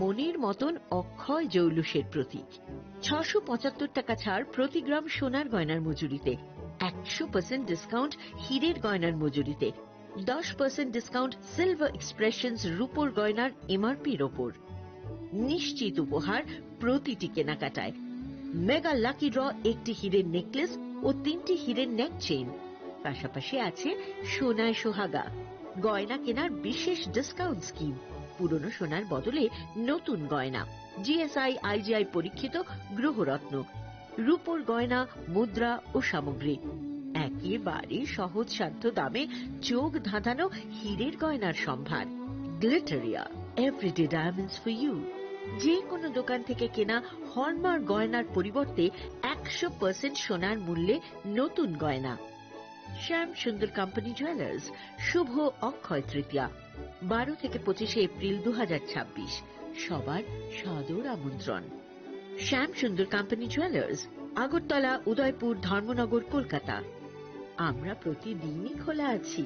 মনের মতন অক্ষয় জৌলুসের প্রতীক। 675 টাকা ছাড় প্রতি গ্রাম সোনার গয়নার মজুরিতে, 100% ডিসকাউন্ট হীরের গয়নার মজুরিতে, 10% ডিসকাউন্ট সিলভার এক্সপ্রেশনস রূপোর গয়নার এমআরপির ওপর। নিশ্চিত উপহার প্রতিটি কেনাকাটায়। মেগা লাকি ড্র একটি হীরের নেকলেস ও 3টি হীরের নেক চেইন। পাশাপাশি আছে সোনায় সোহাগা, গয়না কেনার বিশেষ ডিসকাউন্ট স্কিম, পুরনো সোনার বদলে নতুন গয়না, জিএসআই আইজিআই পরীক্ষিত গ্রহরত্ন, রূপোর গয়না, মুদ্রা ও সামগ্রী, একেবারে সহজ সাধ্য দামে চোখ ধাঁধানো হীরের গয়নার সম্ভার। Glitteria, everyday diamonds for you. যে কোনো দোকান থেকে কেনা হলমার্ক গয়নার পরিবর্তে 100% সোনার মূল্যে নতুন গয়না। শ্যাম সুন্দর কোম্পানি জুয়েলার্স, শুভ অক্ষয় তৃতীয়া, 12 থেকে 25 এপ্রিল 2026। সবার সাদর আমন্ত্রণ। শ্যাম সুন্দর কোম্পানি জুয়েলার্স, আগরতলা, উদয়পুর, ধর্মনগর, কলকাতা। আমরা প্রতিদিনই খোলা আছি।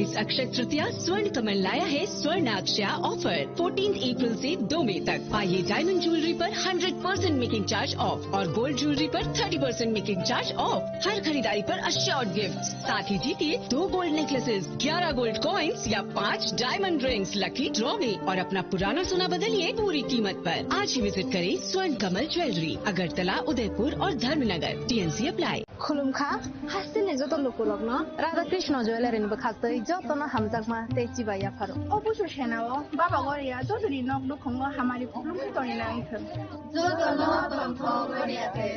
इस अक्षय तृतीया स्वर्ण कमल लाया है स्वर्ण अक्षया ऑफर 14 अप्रैल से 2 मई तक। आइए डायमंड ज्वेलरी पर 100% मेकिंग चार्ज ऑफ और गोल्ड ज्वेलरी पर 30% मेकिंग चार्ज ऑफ। हर खरीदारी पर अश्योर्ड गिफ्ट, साथ ही जीतिए 2 गोल्ड नेकलेसेस, 11 गोल्ड कॉइन्स या 5 डायमंड रिंग्स लकी ड्रॉ में और अपना पुराना सोना बदलिए पूरी कीमत पर। आज ही विजिट करें स्वर्ण कमल ज्वेलरी, अगरतला, उदयपुर और धर्मनगर। TNC apply. खुलुमखा हासिने जतो लोकुलक न राधा कृष्ण ज्वेलरी नि बखास्तै जतन हामजाकमा तेची बाया फारो अबुसु सेनाओ बाबा गरिया जतरी नक दुखंग हमारी खुलुम तोनि नाइथ जतन तन्थ गरियाते।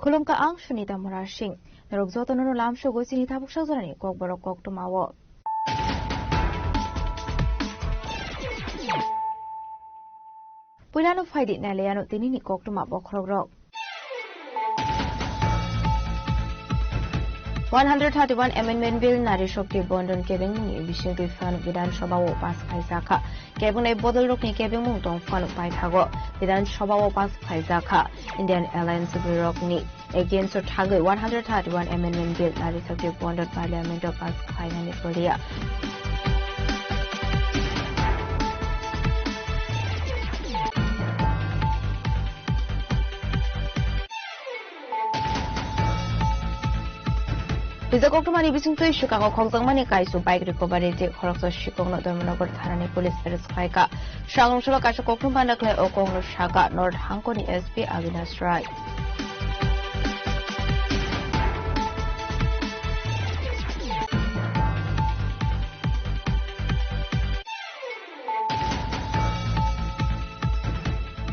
Khulumka ang Sunita Murashing, Narugzoto no lam shogo sinita buksazorani kokborok koktumawo. Pulano faidi naleano tinini koktuma bokrogrok. 131 Amendment Bill Nari Shokti Bondon Kevin Mungi Bishing Fan Vidan Shabawo Pas Kaisaka Kevin a Bodol Rokni Kevin Mungton Fan Paitago Vidan Shabawo Pas Kaisaka Indian Alliance Birokni against Otago 131 Amendment Bill Nari Shokti Bondon Parliament of Pas Kainani Korea. Bizakoktumani bisingto Chicago Kongmani Kaisu bike recovery Horokso Shikong Dominogor Tharani Police Kaika Shangong Shaka Koktumana Clay Okong Shaka North Hankoni SP Avinas Rai.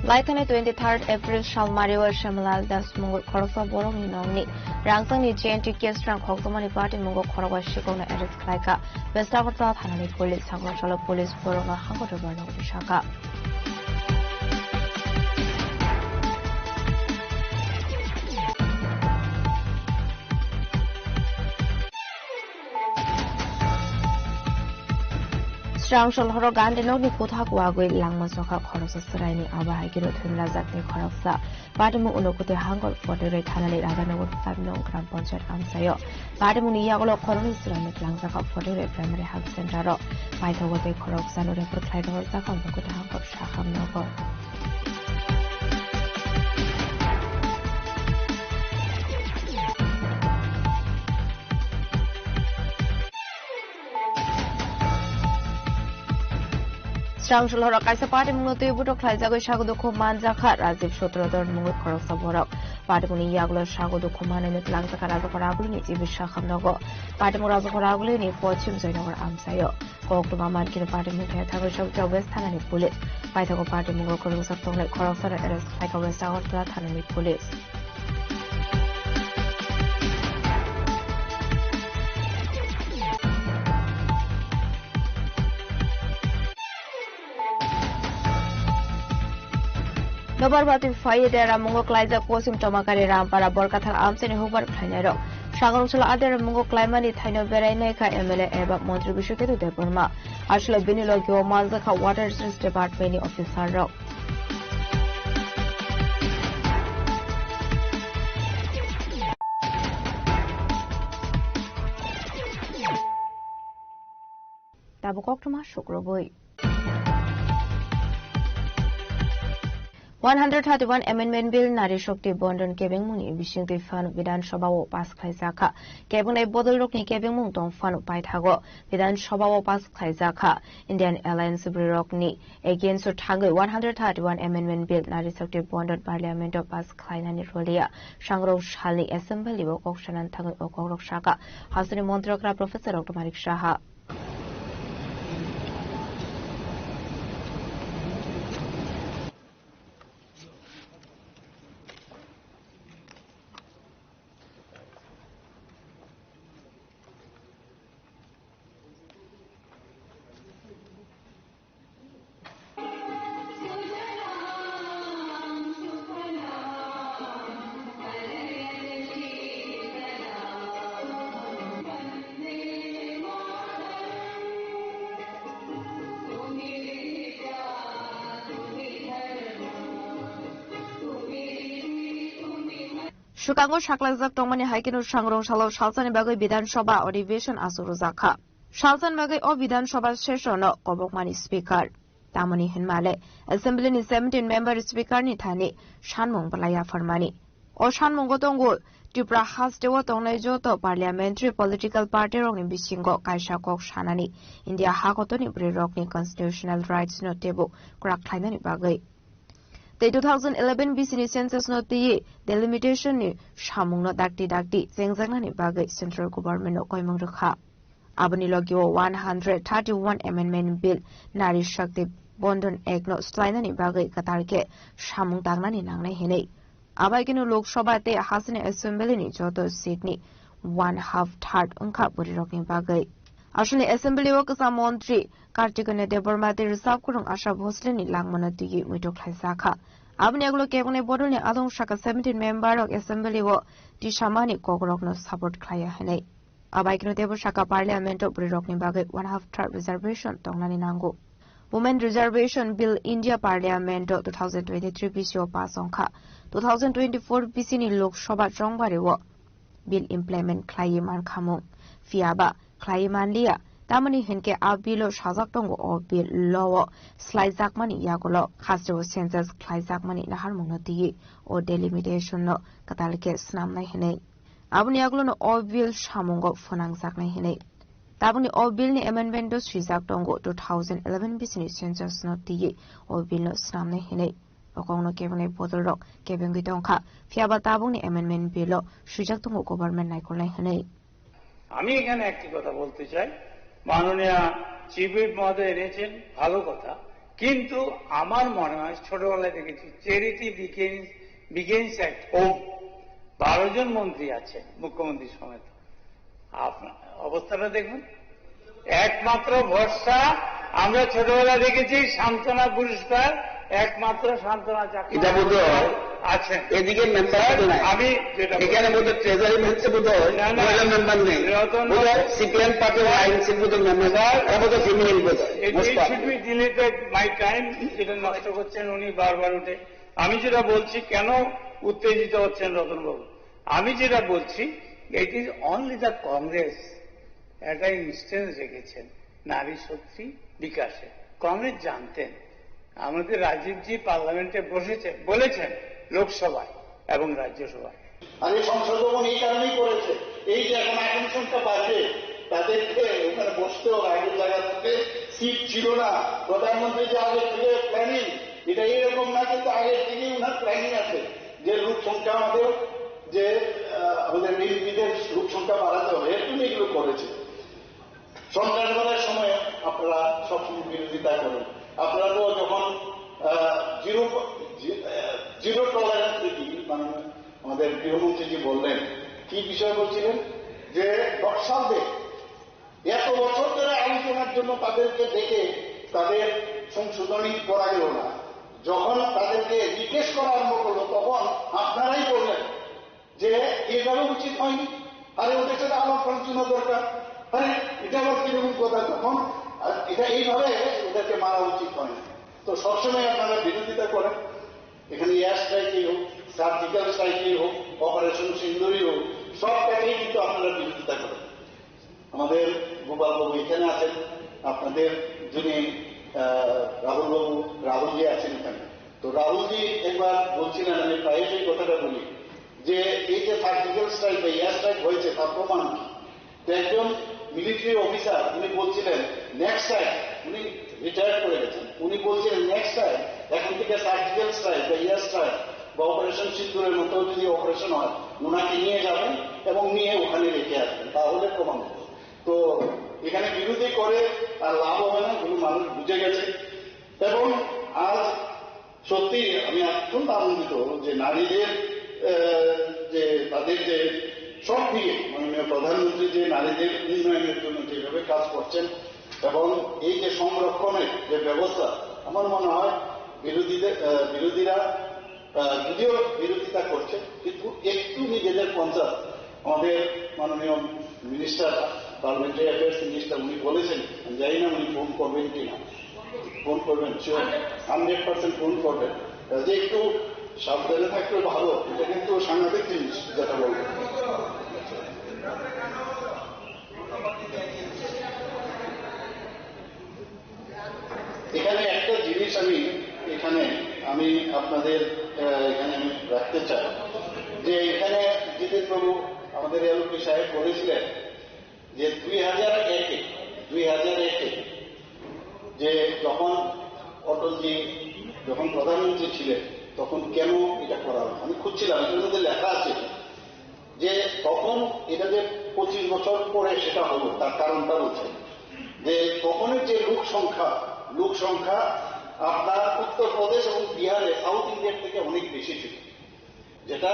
Laitane 23rd April Shalmario Shamalal Das Mungo Korso Borong Nongni Rangsang ni JNT Kestrang Koktomani Party Mungo Korawa Shikong Eris Klaika Westagota Hanani Police Hangoshala Police Borong Hangotobarno Shaka. Strang Shalhoro Gandino ni Putakwa Langmasoka Korosa Sraini Abahagiro Lazakni Koroksa Badamu Unokote Hangol for the Retanali Adano Famino Grand Concert Amsayo Badamuni Yagolo Koroni Ceramic Langzaka for the Primary Health Center Paitogote Koroksano Report Title Zakon Bokota Hangol Shaham Nogo. Strangshul Horok Kaisa Party Munotu Buto Klaizago Shago Manjaka Rajiv Shotrodor Mungu Korosa Borok Party Muni Yaglo Shago Kuman and Langzaka Razakoraguni Ibishakanogo Party Murazakoraguni Fortune Zainor Amsayo Kokuma Mankin Party Muka Tago West Hanani Police Paitago Party Mungo Korosa Tong Korosa Eres like a West Hour Hanani Police Nobar Batin Faye Dera Mungo Klaiza Kosim Tomakari Rampara Borkatha Amsen Hubar Klanero. Shangonsula Adera Mungo Climani Tino Bereneka MLA Eba Montribushuke de Burma. Ashla Binilogio Mazaka Water Resources Department Officer Rock. Tabukokuma Shukroboi. 131 Amendment Bill Nari Shokti Bondon Kebeng Muni Bishingti Fan Vidan Shabawo Pas Klaizaka Kebeng Bodol Rokni Kebeng Mung Dong Fan Paitago Vidan Shabawo Pas Klaizaka Indian Alliance Rokni against Tango 131 Amendment Bill Nari Shokti Bondon Parliament of Pas Klainani Rolia Shangro Shali Assembly Okshanan Tango Okorok Shaka Hasuni Montrokra Professor Dr. Marik Shaha Shukango Shaklazak Tomani Haikinu Shangrong Shalo Shalsan Bagay Bidan Shoba Odivation Asuruzaka. Shalsan Bagay O Bidan Shoba Sheshono Kobokmani Speaker. Tamani Hinmale, Assembly ni 17 member Speaker ni Tani, Shanmong Balaya Farmani. O Shanmong Gotongo, Tupra has Dewa Tongle Joto Parliamentary Political Party Rong Bishingo Kaisha Kok Shanani, India Hakotoni Brirokni Constitutional Rights Notable, Krak Kainani Bagay. The 2011 BC census note the delimitation ni Shamung no Dakti Zengzangani Bagay Central Government no Koimong Rukha. Abani Logio 131 Amendment Bill Nari Shakti Bondon Egno Slainani Bagay Katarke Shamung Dagnani Nangne Hene. Abagino Lok Shobate Hasane Assembly ni Joto Sydney 1/2 Unka Buriroking Bagay. Actually, Assembly workers are Montri, Kartikone Debormati Sakurung Asha Boslini Langmana Digi Mito Klaisaka. Abneglo Kevone Bodoni Adon Shaka 17 member of Assembly wo Tishamani Kogorok no support Klaya Hene. Abakino Debo Shaka Parliament of Brirokni Bagay 1/2 reservation Tonglani Nango. Women Reservation Bill India Parliament 2023 PCO Pasonka 2024 PCNI Lok Shoba Jongbari wo Bill Implement Klayi Man Kamong Fiaba Klaimanlia, Damani Hinke Abilo Shazaktongo or Bill Lowo, Slaizakmani Yagolo, Hasto Census Klaizakmani Naharmonoti, or delimitation no Katalike Snamna Hene. Abuniaglo or Bill Shamongo Fonang Zakna Hene. Dabuni or Bill ni Amendment Shizaktongo 2011 Business Census not the or Bill no Snamna Hene. Okono Kevin Bottle Rock, Kevin Gitonka, Fiaba Tabuni Amendment Bilo, Shijaktongo Government Nicola Hene. আমি এখানে একটি কথা বলতে চাই মাননীয় chief whip মহোদয় এনেছেন ভালো কথা কিন্তু আমার মনে হয় ছোটবেলায় দেখেছি চ্যারিটি বিগিনস অ্যাট হোম 12 জন মন্ত্রী আছেন মুখ্যমন্ত্রী সমেত আপনার অবস্থাটা দেখুন একমাত্র ভরসা আমরা ছোটবেলায় দেখেছি সান্তনা পুরস্কার একমাত্র সান্তনা চাকরি এটা বলতে আচ্ছা এদিকে মেম্বার আমি যেটা এখানে বলতে ট্রেজারি মিনিস্টার বলতে মহিলা মেম্বার নেই সিপিএম পার্টির আইনসি বলতে মেম্বার এবং ফিমেল বলতে it should be deleted my time যেটা নষ্ট করছেন উনি বারবার উঠে আমি যেটা বলছি কেন উত্তেজিত হচ্ছেন রতনবাবু আমি যেটা বলছি it is only the Congress একটা ইনস্টেন্স রেখেছেন নারী শক্তি বিকাশে কংগ্রেস জানতেন আমাদের রাজীবজি পার্লামেন্টে বলেছেন লোকসভায় এবং রাজ্যসভায় আর এই সংশোধন এই কারণেই করেছে এই যে এখন আইন সংখ্যা বাড়বে তাদেরকে ওখানে বসতেও আগের জায়গা থেকে সিট ছিল না। প্রধানমন্ত্রী যে আগের থেকে প্ল্যানিং, এটা এইরকম না, কিন্তু আগের থেকেই ওনার প্ল্যানিং আছে যে লোক সংখ্যা আমাদের বিএনপিদের লোক সংখ্যা বাড়াতে হবে, এর জন্য এগুলো করেছে। সন্ত্রাস করার সময় আপনারা সবসময় বিরোধিতা করেন। আপনারা তো যখন জিরো টলারেন্স নীতি মানে আমাদের গৃহমন্ত্রীজি বললেন, কি বিষয় বলছিলেন যে সামনে এত বছর ধরে আলোচনার জন্য তাদেরকে দেখে তাদের সংশোধনী করা গেল না। যখন তাদেরকে রিকোয়েস্ট করা আরম্ভ করলো তখন আপনারাই বললেন যে এভাবে উচিত হয়নি, আরে ওদের সাথে আমার আলোচনা দরকার, আরে এটা আবার কিরকম কথা, তখন এটা এইভাবে ওদেরকে মারা উচিত হয় না। তো সবসময় আপনারা বিরোধিতা করেন। এখানে এয়ার স্ট্রাইকই হোক, সার্জিক্যাল স্ট্রাইকই হোক, অপারেশন সিন্দুরই হোক, সবটাকেই কিন্তু আপনারা বিরোধিতা করেন। আমাদের গোপালবাবু এখানে আছেন, আপনাদের যিনি রাহুলজি আছেন এখানে। তো রাহুলজি একবার বলছিলেন, আমি প্রায়শই কথাটা বলি, যে এই যে সার্জিক্যাল স্ট্রাইক বা এয়ার স্ট্রাইক হয়েছে তার প্রমাণ কি। তো একজন মিলিটারি অফিসার উনি বলছিলেন নেক্সট টাইম, উনি রিটায়ার করে গেছেন, উনি বলছিলেন নেক্সট টাইম এখন থেকে সার্জিক্যাল স্ট্রাইক বা এয়ার স্ট্রাইক বা অপারেশন সিন্দুরের মতো যদি অপারেশন হয় ওনাকে নিয়ে যাবেন এবং নিয়ে ওখানে রেখে আসবেন, তাহলে প্রমাণ হবে। তো এখানে বিরোধী করে আর লাভ হবে না, কোনো মানুষ বুঝে গেছে। এবং আজ সত্যি আমি অত্যন্ত আনন্দিত যে নারীদের যে তাদের যে সব দিকে মাননীয় প্রধানমন্ত্রী যে নারীদের উন্নয়নের জন্য যেভাবে কাজ করছেন এবং এই যে সংরক্ষণের যে ব্যবস্থা, আমার মনে হয় বিরোধীরা যদিও বিরোধিতা করছে কিন্তু একটু নিজেদের পঞ্চায়েত, আমাদের মাননীয় মিনিস্টার পার্লামেন্টারি অ্যাফেয়ার্স মিনিস্টার উনি বলেছেন, আমি জানি না উনি ফোন করবেন কিনা, ফোন করবেন 100% ফোন করবেন, যে একটু সাবধানে থাকলে ভালো। এটা কিন্তু সাংঘাতিক জিনিস যেটা বলবেন। এখানে একটা জিনিস আমি আপনাদের এখানে আমি রাখতে চাই, যে এখানে জিতেন প্রভু আমাদের এলপি সাহেব বলেছিলেন যে 2001-এ যে যখন অটলজি যখন প্রধানমন্ত্রী ছিলেন তখন কেন এটা করা হয়, আমি খুঁজছিলাম, এটার মধ্যে লেখা আছে যে তখন এটা যে 25 বছর পরে সেটা হলো, তার কারণটা বলছে যে তখনের যে লোক সংখ্যা আপনার উত্তরপ্রদেশ এবং বিহারে সাউথ ইন্ডিয়ার থেকে অনেক বেশি ছিল, যেটা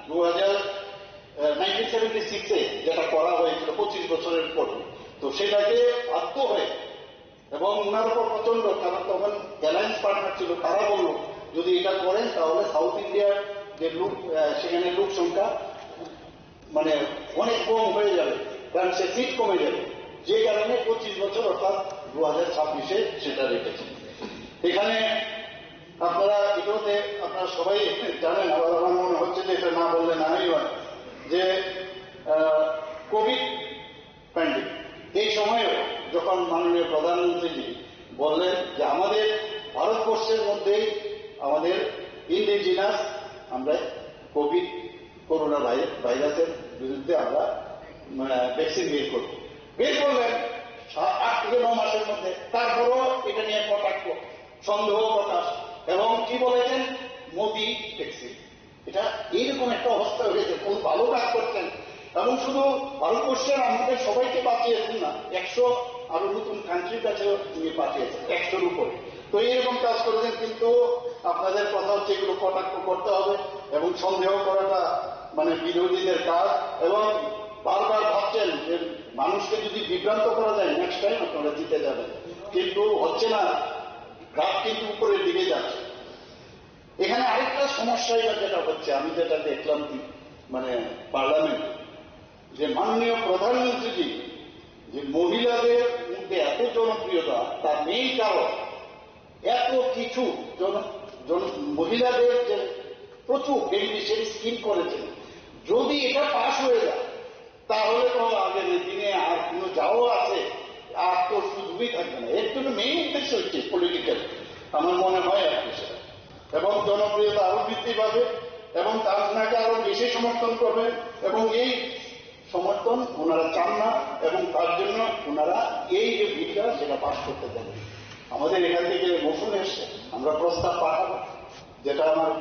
1976-এ যেটা করা হয়েছিল 25 বছরের পর। তো সেটাকে বাধ্য হয়ে এবং ওনার উপর প্রচন্ড, তারা তখন অ্যালায়েন্স পার্টনার ছিল, তারা বলল যদি এটা করেন তাহলে সাউথ ইন্ডিয়ার যে সেখানে লোক সংখ্যা মানে অনেক কম হয়ে যাবে, কারণ সে সিট কমে যাবে, যে কারণে 25 বছর অর্থাৎ 2026-এ সেটা রেখেছে। এখানে আপনারা এটাতে আপনারা সবাই জানেন, আবার আমার মনে হচ্ছে যে এটা না বললে নাই হয়, যে কোভিড প্যান্ডেমিক এই সময়েও যখন মাননীয় প্রধানমন্ত্রীজি বললেন যে আমাদের ভারতবর্ষের মধ্যেই আমাদের ইন্ডিজিনাস আমরা করোনা ভাইরাসের বিরুদ্ধে আমরা ভ্যাকসিন বের করলেন 8 থেকে 9 মাসের মধ্যে। তারপরও এটা নিয়ে কটাক্ষ, সন্দেহ প্রকাশ, এবং কি বলেছেন মোদি ভ্যাকসিন, এটা এইরকম একটা অবস্থা হয়েছে। কোন ভালো কাজ করছেন এবং শুধু ভারতবর্ষের আমাদের সবাইকে বাঁচিয়েছেন না, 100 আরো নতুন কান্ট্রির কাছেও তিনি বাঁচিয়েছেন, 100-র উপরে। তো এইরকম কাজ করেছেন, কিন্তু আপনাদের কথা হচ্ছে এগুলো কটাক্ষ করতে হবে এবং সন্দেহ করাটা মানে বিরোধীদের কাজ, এবং বারবার ভাবছেন যে মানুষকে যদি বিভ্রান্ত করা যায় নেক্সট টাইম আপনারা জিতে যাবেন, কিন্তু হচ্ছে না, গ্রাফ কিন্তু উপরের দিকে যাচ্ছে। এখানে আরেকটা সমস্যাই যেটা হচ্ছে, আমি যেটা দেখলাম মানে পার্লামেন্ট, যে মাননীয় প্রধানমন্ত্রীজি যে মহিলাদের মধ্যে এত জনপ্রিয়তা, তার মেইন কারণ এত কিছু মহিলাদের যে প্রচুর বেনিফিশিয়ারি স্কিম করেছেন, যদি এটা পাশ হয়ে যায় তাহলে তো আগের দিনে আর কোন যাওয়া আছে আর তো সুযোগই থাকবে না। এর জন্য মেইন উদ্দেশ্য হচ্ছে পলিটিক্যাল, আমার মনে হয় সেটা, এবং জনপ্রিয়তা আরো বৃদ্ধি পাবে এবং তার ওনাকে আরো বেশি সমর্থন করবেন, এবং এই সমর্থন ওনারা চান না এবং তার জন্য ওনারা এই যে বিলটা সেটা পাস করতে দেন। আমাদের এখান থেকে মোশন এসছে, আমরা প্রস্তাব পাঠাবো, যেটা আমার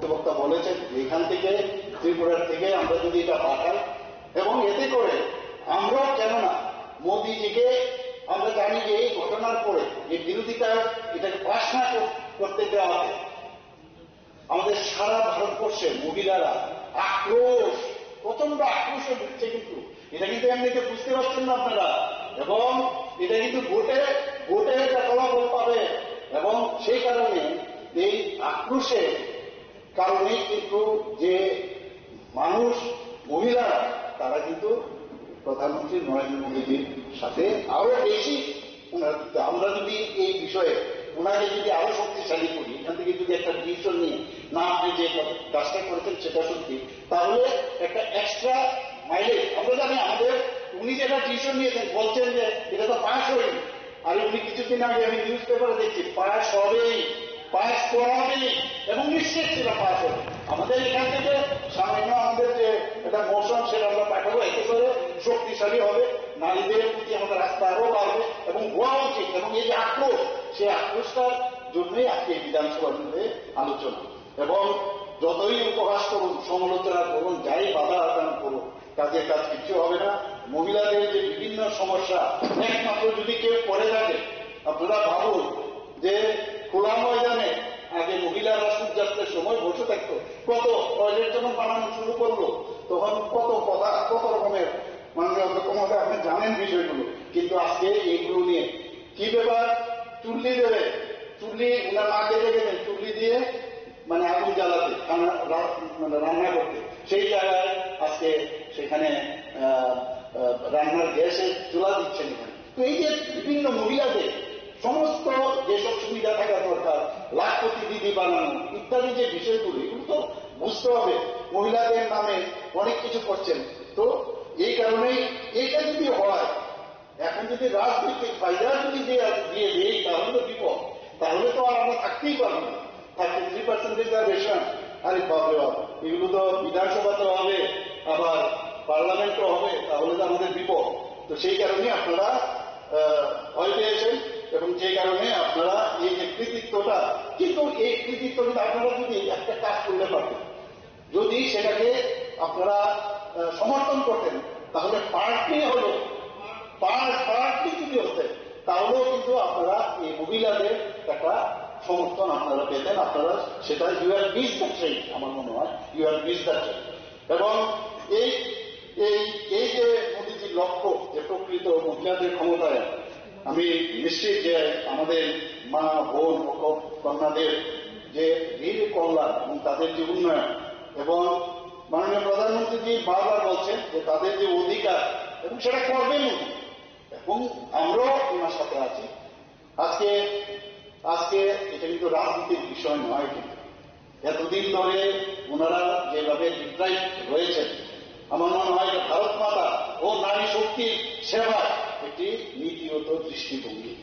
বক্তা বলেছেন, এখান থেকে ত্রিপুরার থেকে আমরা যদি এটা পাঠাই এবং এতে করে আমরাও কেননা মোদিজিকে আমরা জানি যে এই ঘটনার পরে যে বিরোধিতা এটাকে পাস না করতে দেওয়া হয়, আমাদের সারা ভারতবর্ষে মহিলারা আক্রোশ, প্রচন্ড আক্রোশে ঢুকছে। কিন্তু এটা কিন্তু এমনিতে বুঝতে পারছেন না আপনারা, এবং এটা কিন্তু ভোটে একটা ফলাফল পাবে, এবং সেই কারণে এই আক্রোশের কারণে কিন্তু যে মানুষ মহিলারা তারা কিন্তু প্রধানমন্ত্রী নরেন্দ্র মোদীজির সাথে আরো বেশি, আমরা যদি এই বিষয়ে ওনাকে যদি আরো শক্তিশালী করি, এখান থেকে যদি একটা ডিসিশন নিয়ে না আপনি যে কাজটা করেছেন সেটা সত্যি, তাহলে একটা এক্সট্রা মাইলেজ আমরা জানি আমাদের উনি যেটা ডিসিশন নিয়েছেন বলছেন যে এটা তো পাস হয়নি, আর উনি কিছুদিন আগে আমি নিউজ পেপারে দেখছি পাস হবেই, পাস করাবেই, এবং নিশ্চিত সেটা পাস হবে। আমাদের এখান থেকে সামান্য আমাদের যে একটা মোশন সেটা আমরা পাঠাবো, এতে করে শক্তিশালী হবে, নারীদের প্রতি আমাদের আস্থা আরো বাড়বে এবং হওয়া উচিত। এবং এই যে আক্রোশ, সেই আক্রোশটার জন্যই আজকে এই বিধানসভার মধ্যে আলোচনা। এবং যতই উপহাস করুন, সমালোচনা করুন, যাই বাধা আদান করুন, কাজের কাজ কিছু হবে না। মহিলাদের যে বিভিন্ন সমস্যা একমাত্র যদি কেউ করে থাকে, আপনারা ভাবুন যে খোলা ময়দানে আগে মহিলারা সূর্যাস্তের সময় বসে থাকতো, কত টয়লেট যখন বানানো শুরু করলো তখন কত কথা, কত রকমের মাননীয় অধ্যক্ষ আপনি জানেন বিষয়গুলো। কিন্তু আজকে এইগুলো নিয়ে কি ব্যাপার, চুল্লি দেবে, চুল্লি ওনার মাকে রেখেছেন চুল্লি দিয়ে মানে আগুন জ্বালাতে, মানে রান্না করতে, সেই জায়গায় আজকে সেখানে রান্নার গ্যাসে চুলা দিচ্ছেন এখানে। তো এই যে বিভিন্ন মহিলাদের সমস্ত যেসব সুবিধা থাকা দরকার, লাখপতি দিদি বানানো ইত্যাদি যে বিষয়গুলো, এগুলো তো বুঝতে হবে। মহিলাদের নামে অনেক কিছু করছেন, তো এই কারণেই এটা যদি হয়, এখন যদি রাজনৈতিক ফায়দা যদি দিয়ে দিই তাহলে তো বিপদ, তাহলে তো আর আমরা থাকতেই পারবো না। 33% রিজার্ভেশন, আরে বাপরে বাপ, এগুলো তো বিধানসভাতেও হবে, আবার পার্লামেন্টও হবে, তাহলে তো আমাদের বিপদ। তো সেই কারণে আপনারা ভয় পেয়েছেন, এবং যে কারণে আপনারা এই যে কৃতিত্বটা, কিন্তু এই কৃতিত্বটা আপনারা যদি একটা কাজ করতে পারতেন, যদি সেটাকে আপনারা সমর্থন করতেন, তাহলে পার্টি হলো পার্টি যদি হতেন, তাহলেও কিন্তু আপনারা এই মহিলাদের একটা সমর্থন আপনারা পেতেন। আপনারা সেটা you are miss the train, আমার মনে হয় you are miss the train. এবং এই এই যে মোদীজির লক্ষ্য যে প্রকৃত মহিলাদের ক্ষমতায়, আমি নিশ্চিত যে আমাদের মা বোন ও কন্যাদের যে বীর কল্যাণ এবং তাদের যে উন্নয়ন, এবং মাননীয় প্রধানমন্ত্রীজি বারবার বলছেন যে তাদের যে অধিকার, এবং সেটা করবেন উনি, এবং আমরাও ওনার সাথে আছি। আজকে এটা কিন্তু রাজনীতির বিষয় নয়, কিন্তু এতদিন ধরে ওনারা যেভাবে ডিপ্রাইভ রয়েছেন, আমার মনে হয় ভারত মাতা ও নারী শক্তির সেবা একটি নীতিগত দৃষ্টিভঙ্গি।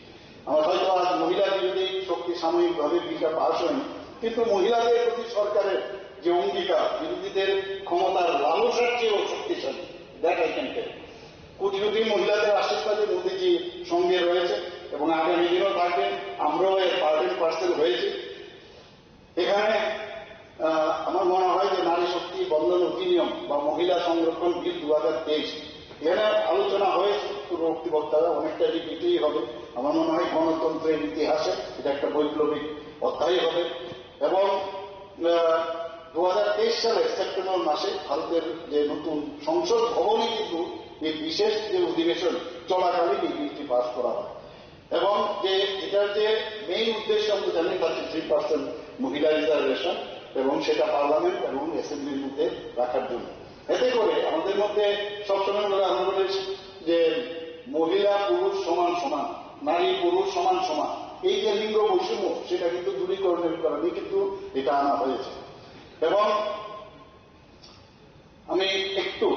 আমার হয়তো আজ মহিলা বিরোধী শক্তি সাময়িকভাবে বিলটা পাশ হয়নি, কিন্তু মহিলাদের প্রতি সরকারের যে অঙ্গীকার, বিরোধীদের ক্ষমতার লালসার চেয়েও শক্তিশালী, দেখাই কেনকে কোটি কোটি মহিলাদের আশীর্বাদে মোদীজি সঙ্গে রয়েছে এবং আগামী দিনও থাকবেন। আমরাও এর পার্সেল হয়েছি। এখানে আমার মনে হয় যে নারী শক্তি বন্ধন অধিনিয়ম বা মহিলা সংরক্ষণ বিল 2023, এখানে আলোচনা হয়েছে, পূর্ববর্তী বক্তারা অনেকটা রিপিটই হবে। আমার মনে হয় গণতন্ত্রের ইতিহাসে এটা একটা বৈপ্লবিক অধ্যায় হবে। এবং 2023 সালের সেপ্টেম্বর মাসে ভারতের যে নতুন সংসদ ভবনে কিন্তু এই বিশেষ যে অধিবেশন চলাকালীন এই বিলটি পাস করা হয়। এবং যে এটার যে মেইন উদ্দেশ্য আমরা জানি 33% মহিলা রিজার্ভেশন, এবং সেটা পার্লামেন্ট এবং অ্যাসেম্বলির মধ্যে রাখার জন্য। এতে করে আমাদের মধ্যে সবসময় আমরা বলেছি যে মহিলা পুরুষ সমান সমান, নারী পুরুষ সমান সমান, এই যে লিঙ্গ বৈষম্য সেটা কিন্তু দূরীকরণের কারণে কিন্তু এটা আনা হয়েছে। এবং আমি একটু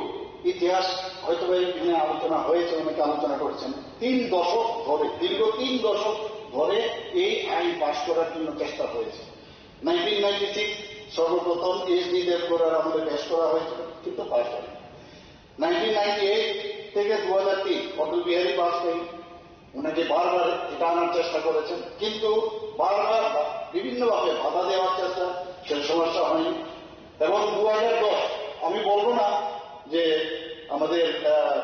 ইতিহাস হয়তো এখানে আলোচনা হয়েছে, অনেকে আলোচনা করছেন, 3 দশক ধরে, দীর্ঘ 3 দশক ধরে এই আইন পাশ করার জন্য চেষ্টা হয়েছে। 1996 সর্বপ্রথম HD দেবগৌড়ার আমলে পেশ করা হয়েছিল, কিন্তু পাশ হয়নি। 1998 থেকে 2003 অটল বিহারী বাজপেয়ী ওনাকে বারবার এটা আনার চেষ্টা করেছেন, কিন্তু বারবার বিভিন্নভাবে বাধা দেওয়ার চেষ্টা, সে সমস্যা হয়নি। এবং 2010 আমি বলবো না যে আমাদের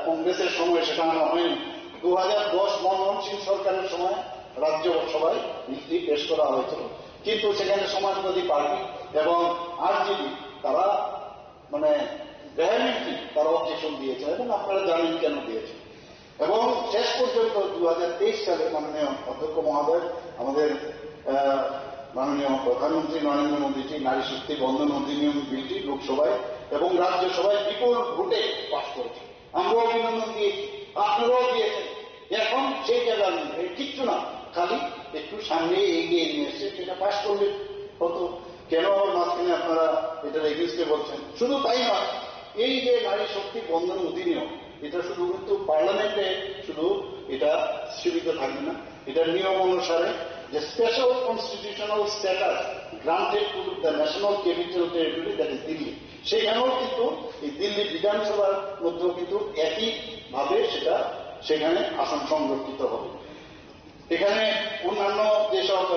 কংগ্রেসের সময় সেটা আনা হয়নি। 2010 মনমোহন সিং সরকারের সময় রাজ্যসভায় নীতি পেশ করা হয়েছিল, কিন্তু সেখানে সমাজবাদী পার্টি এবং আরজেডি তারা মানে ভেহেমেন্টলি তারা অবজেকশন দিয়েছে, এবং আপনারা জানেন কেন দিয়েছে। এবং শেষ পর্যন্ত 2023 সালে মাননীয় অধ্যক্ষ মহোদয়, আমাদের মাননীয় প্রধানমন্ত্রী নরেন্দ্র মোদীজি নারী শক্তি বন্ধন অধিনিয়ম বিলটি লোকসভায় এবং রাজ্যসভায় বিপুল ভোটে পাশ করেছে। আমরা অভিনন্দন দিয়েছি, আপনারাও দিয়েছেন। এখন সেই জায়গা কিচ্ছু না, খালি একটু সামনে এগিয়ে নিয়ে এসছে, সেটা পাশ করলে কত, কেন আবার মাঝখানে আপনারা এটার এগেন্স্টে বলছেন? শুধু তাই নয়, এই যে নারী শক্তি বন্ধন অধিনিয়ম, এটা শুধু কিন্তু পার্লামেন্টে শুধু এটা সীমিত থাকবে না, এটার নিয়ম অনুসারে যে special constitutional status granted to the national capital territory, that is Delhi, সেখানেও কিন্তু এই দিল্লি বিধানসভার মধ্যেও কিন্তু একইভাবে সেটা সেখানে আসন সংরক্ষিত হবে। এখানে অন্যান্য যেসব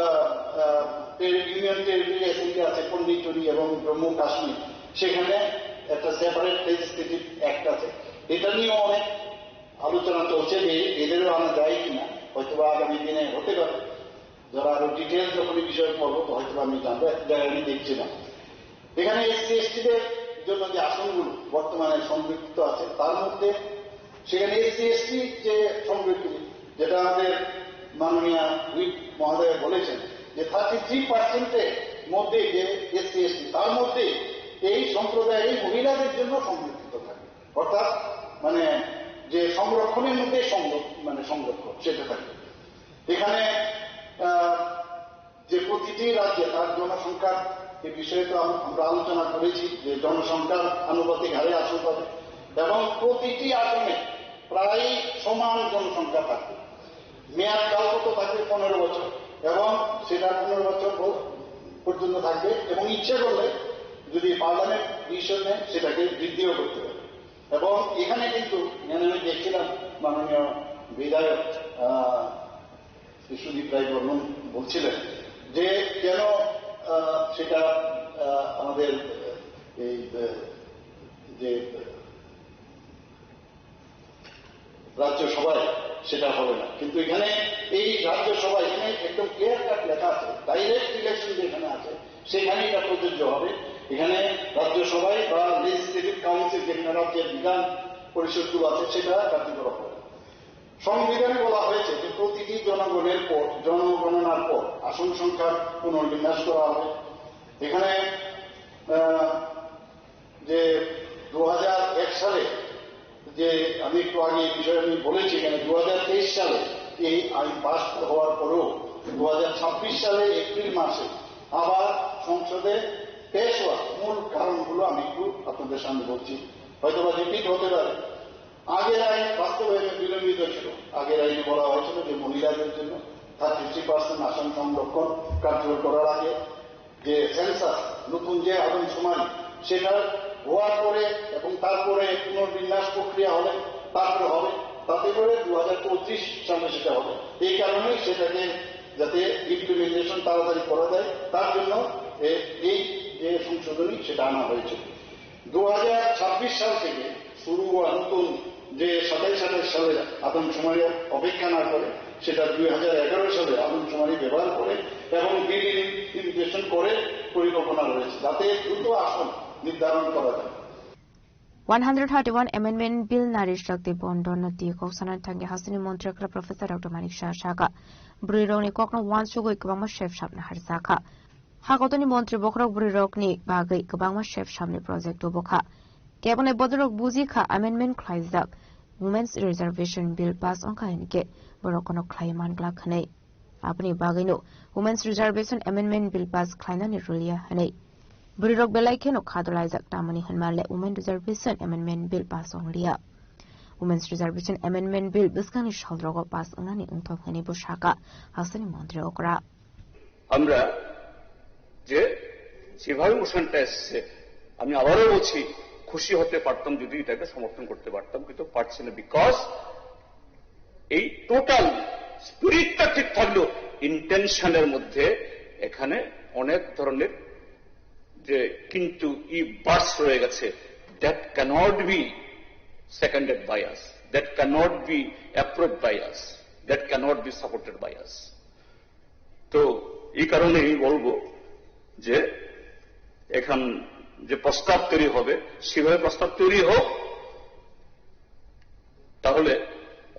ইউনিয়ন টেরিটরি অ্যাসেম্বলি আছে, পন্ডিচেরি এবং জম্মু কাশ্মীর, সেখানে একটা সেপারেট লেজিসলেটিভ অ্যাক্ট আছে। এটা নিয়েও অনেক আলোচনা চলছে যে এদেরও আনা যায় কিনা, হয়তো আগামী দিনে হতে পারে। যারা আরো ডিটেলস যখন এই বিষয়ে পড়বো তো হয়তো আমি জানবো, এক জায়গায় আমি দেখছিলাম এখানে এসসি এসটিদের জন্য যে আসনগুলো বর্তমানে সংরক্ষিত আছে, তার মধ্যে সেখানে এসসি এসটি যে সংরক্ষিত, যেটা আমাদের মাননীয় হুইপ মহোদয় বলেছেন যে 33% মধ্যে যে এসসি এসটি, তার মধ্যে এই সম্প্রদায়ের মহিলাদের জন্য সংরক্ষিত থাকে, অর্থাৎ মানে যে সংরক্ষণের মধ্যে সংরক্ষণ সেটা থাকে। এখানে যে প্রতিটি রাজ্যে তার জনসংখ্যার এই বিষয়ে তো আমরা আলোচনা করেছি যে জনসংখ্যার আনুপাতিক হারে আসন পাবে, এবং প্রতিটি আসনে প্রায় সমান জনসংখ্যা থাকবে। মেয়াদ কাল কত থাকবে? 15 বছর, এবং সেটা 15 বছর পর্যন্ত থাকবে, এবং ইচ্ছে করলে যদি পার্লামেন্ট ডিসিশন নেয় সেটাকে বৃদ্ধিও করতে পারে। এবং এখানে কিন্তু আমি দেখছিলাম মাননীয় বিধায়ক সুদীপ রায় বর্মন বলছিলেন যে কেন সেটা আমাদের এই যে রাজ্যসভায় সেটা হবে না, কিন্তু এখানে এই রাজ্যসভায় এখানে একদম ক্লিয়ার কাট লেখা আছে, ডাইরেক্ট ইলেকশন যেখানে আছে সেখানে এটা প্রযোজ্য হবে। এখানে রাজ্যসভায় বা লেজিসলেটিভ কাউন্সিল যেখানে রাজ্যের বিধান পরিষদগুলো আছে সেটা কার্যকর হবে। সংবিধানে বলা হয়েছে যে প্রতিটি জনগণনার পর আসন সংখ্যার পুনর্বিন্যাস করা হবে। এখানে যে 2001 সালে যে আমি একটু আগে এই বিষয়ে আমি বলেছি, এখানে 2023 সালে এই আইন পাস হওয়ার পরেও 2026 সালে এপ্রিল মাসে আবার সংসদে পেশ হওয়ার মূল কারণগুলো আমি একটু আপনাদের সামনে বলছি, হয়তো বা রিপিট হতে পারে। আগের আইন বাস্তবায়নে বিলম্বিত ছিল। আগের আইনে বলা হয়েছিল যে মহিলাদের জন্য 33% আসন সংরক্ষণ কার্যকর করার আগে যে সেন্সাস নতুন যে আদমশুমারি সেটা হওয়ার পরে এবং তারপরে পুনর্বিন্যাস প্রক্রিয়া হবে, তারপরে হবে, তাতে করে 2025 সালে সেটা হবে। এই কারণেই সেটাকে যাতে ইমপ্লিমেন্টেশন তাড়াতাড়ি করা যায় তার জন্য এই যে সংশোধনী সেটা আনা হয়েছে। 2026 সাল থেকে শুরু হওয়া নতুন যে 27 সালে আদমশুমারি অপেক্ষা না করে সেটা 2011 সালে আদমশুমারি ব্যবহার করে এবং বিল ইমপ্লিমেন্টেশন করে পরিকল্পনা রয়েছে যাতে দ্রুত আসন নির্ধারণ করা যায়। 131 Amendment Bill Nari Shakti Bondon Nati Kosanan Tangi Hasini Montre Club Professor Dr. Manik Shaka Burironi Kokno Wan Sugo Ikbama Chef Shamna Harsaka Hakotoni Montre Bokrok Burirokni Bagai Ikbama Chef Shamni Project Boka Kebone Bodorok Buzika Amendment Klaizak Women's Reservation Bill Pass on Kainike Borokono Klaiman Glakane Apni Bagino Women's Reservation Amendment Bill Pass Klainan Rulia Hane Burirok Belaikeno Kadolizak Tamani Hanmale Women Reservation Amendment Bill Pass on Lia Women's Reservation Amendment Bill Biskani Shaldrogo Pass Onani Untokani Bushaka Hasani Montre Okra আমরা যে যেভাবে মোশনটা এসছে আমি আবারও বলছি খুশি হতে পারতাম যদি এটাকে সমর্থন করতে পারতাম, কিন্তু পারছি না। বিকজ এই টোটাল স্পিরিটটা ঠিক থাকলেও ইন্টেনশনের মধ্যে এখানে অনেক ধরনের যে কিন্তু বার্স রয়ে গেছে, that cannot be seconded by us, that cannot be approved by us, that cannot be supported by us. তো এই কারণে আমি বলবো যে এখন যে প্রস্তাব তৈরি হবে সেভাবে প্রস্তাব তৈরি হোক, তাহলে